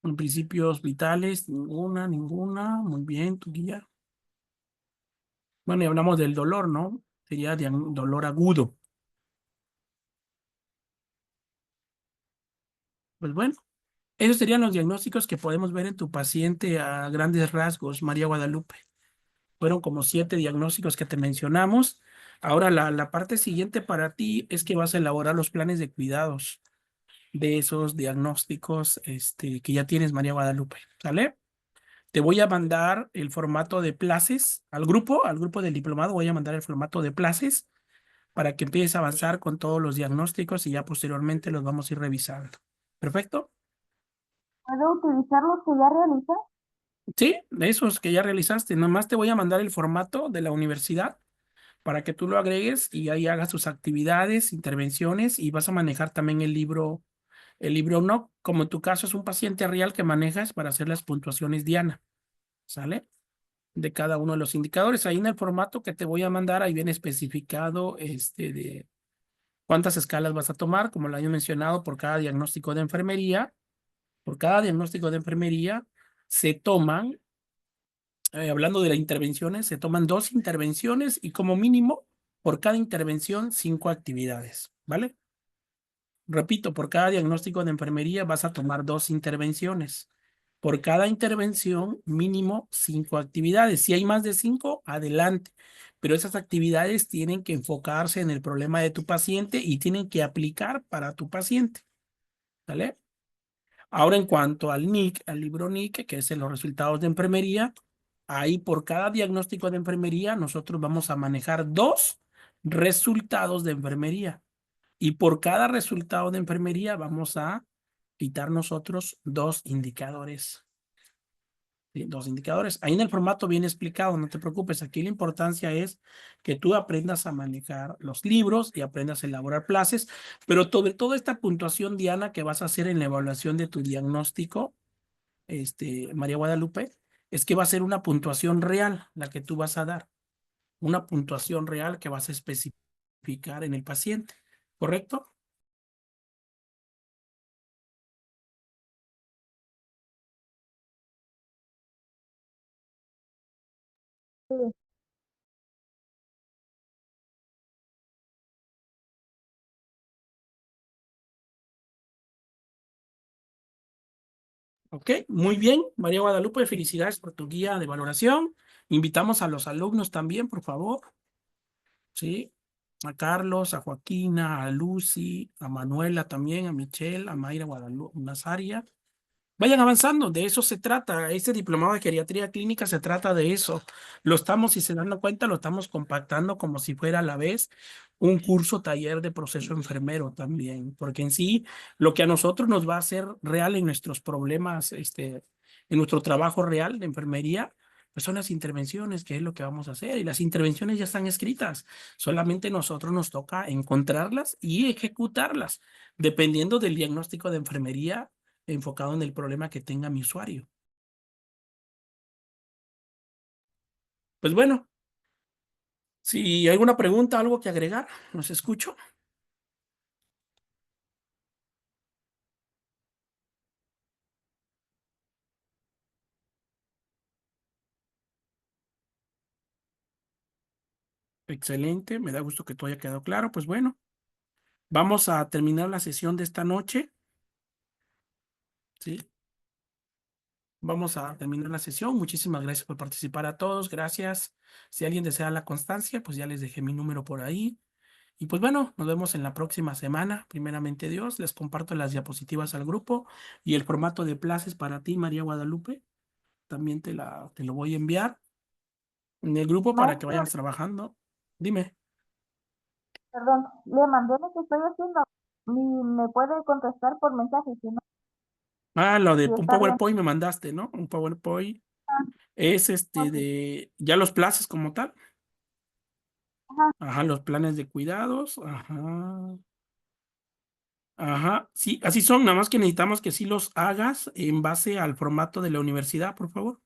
En principios vitales, ninguna. Muy bien, tu guía. Bueno, y hablamos del dolor, ¿no? Sería dolor agudo. Pues bueno, esos serían los diagnósticos que podemos ver en tu paciente a grandes rasgos, María Guadalupe. Fueron como 7 diagnósticos que te mencionamos. Ahora la parte siguiente para ti es que vas a elaborar los planes de cuidados de esos diagnósticos que ya tienes, María Guadalupe. ¿Sale? Te voy a mandar el formato de places al grupo del diplomado, voy a mandar el formato de places para que empieces a avanzar con todos los diagnósticos y ya posteriormente los vamos a ir revisando. ¿Perfecto? ¿Puedo utilizar los que ya realicé? Sí, de esos que ya realizaste. Nomás te voy a mandar el formato de la universidad para que tú lo agregues y ahí hagas tus actividades, intervenciones y vas a manejar también el libro no, como en tu caso es un paciente real que manejas para hacer las puntuaciones Diana, ¿sale? De cada uno de los indicadores. Ahí en el formato que te voy a mandar, ahí viene especificado de cuántas escalas vas a tomar, como lo había mencionado, por cada diagnóstico de enfermería. Por cada diagnóstico de enfermería se toman, hablando de las intervenciones, se toman 2 intervenciones y como mínimo, por cada intervención, 5 actividades, ¿vale? Repito, por cada diagnóstico de enfermería vas a tomar 2 intervenciones. Por cada intervención, mínimo 5 actividades. Si hay más de 5, adelante. Pero esas actividades tienen que enfocarse en el problema de tu paciente y tienen que aplicar para tu paciente. ¿Vale? Ahora, en cuanto al NIC, al libro NIC, que es en los resultados de enfermería, ahí por cada diagnóstico de enfermería, nosotros vamos a manejar 2 resultados de enfermería. Y por cada resultado de enfermería vamos a quitar nosotros 2 indicadores. ¿sí? 2 indicadores. Ahí en el formato viene explicado, no te preocupes. Aquí la importancia es que tú aprendas a manejar los libros y aprendas a elaborar plazas, pero sobre todo esta puntuación, Diana, que vas a hacer en la evaluación de tu diagnóstico, María Guadalupe, es que va a ser una puntuación real la que tú vas a dar, una puntuación real que vas a especificar en el paciente, ¿correcto? Sí, Ok, muy bien, María Guadalupe, felicidades por tu guía de valoración. Invitamos a los alumnos también, por favor, ¿sí? A Carlos, a Joaquina, a Lucy, a Manuela también, a Michelle, a Mayra Guadalupe, Nazaria. Vayan avanzando, de eso se trata. Este diplomado de geriatría clínica se trata de eso. Lo estamos, si se dan cuenta, lo estamos compactando como si fuera a la vez un curso taller de proceso enfermero también, porque en sí lo que a nosotros nos va a hacer real en nuestros problemas, en nuestro trabajo real de enfermería, pues son las intervenciones, que es lo que vamos a hacer. Y las intervenciones ya están escritas. Solamente nosotros nos toca encontrarlas y ejecutarlas, dependiendo del diagnóstico de enfermería enfocado en el problema que tenga mi usuario. Pues bueno, si hay alguna pregunta, algo que agregar, los escucho. Excelente, me da gusto que todo haya quedado claro. Pues bueno, vamos a terminar la sesión de esta noche. ¿Sí? Vamos a terminar la sesión. Muchísimas gracias por participar a todos. Gracias. Si alguien desea la constancia, pues ya les dejé mi número por ahí. Y pues bueno, nos vemos en la próxima semana. Primeramente Dios, les comparto las diapositivas al grupo y el formato de clases para ti, María Guadalupe. También te lo voy a enviar en el grupo para que maestro, vayas trabajando. Dime. perdón, le mandé lo que estoy haciendo. Me puede contestar por mensaje, si no, Ah, lo de si un está bien. PowerPoint me mandaste, ¿no? Un PowerPoint es Ok. de ya los plazos como tal. Ajá, Ajá, los planes de cuidados. Ajá. Ajá. Sí, así son, nada más que necesitamos que sí los hagas en base al formato de la universidad, por favor.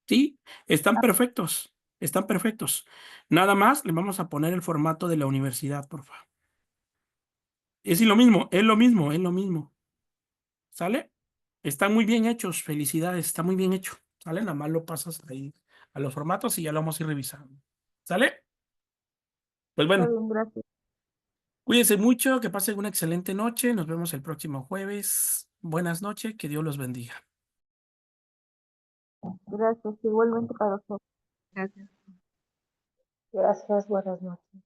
Sí, están perfectos. Están perfectos. Nada más le vamos a poner el formato de la universidad, por favor. Es lo mismo, es lo mismo, es lo mismo. ¿Sale? Están muy bien hechos, felicidades, está muy bien hecho. ¿Sale? Nada más lo pasas ahí a los formatos y ya lo vamos a ir revisando. ¿Sale? Pues está bueno, bien, gracias. cuídense mucho, que pasen una excelente noche. Nos vemos el próximo jueves. Buenas noches, que Dios los bendiga. Gracias, igualmente para usted. Gracias. Gracias, buenas noches.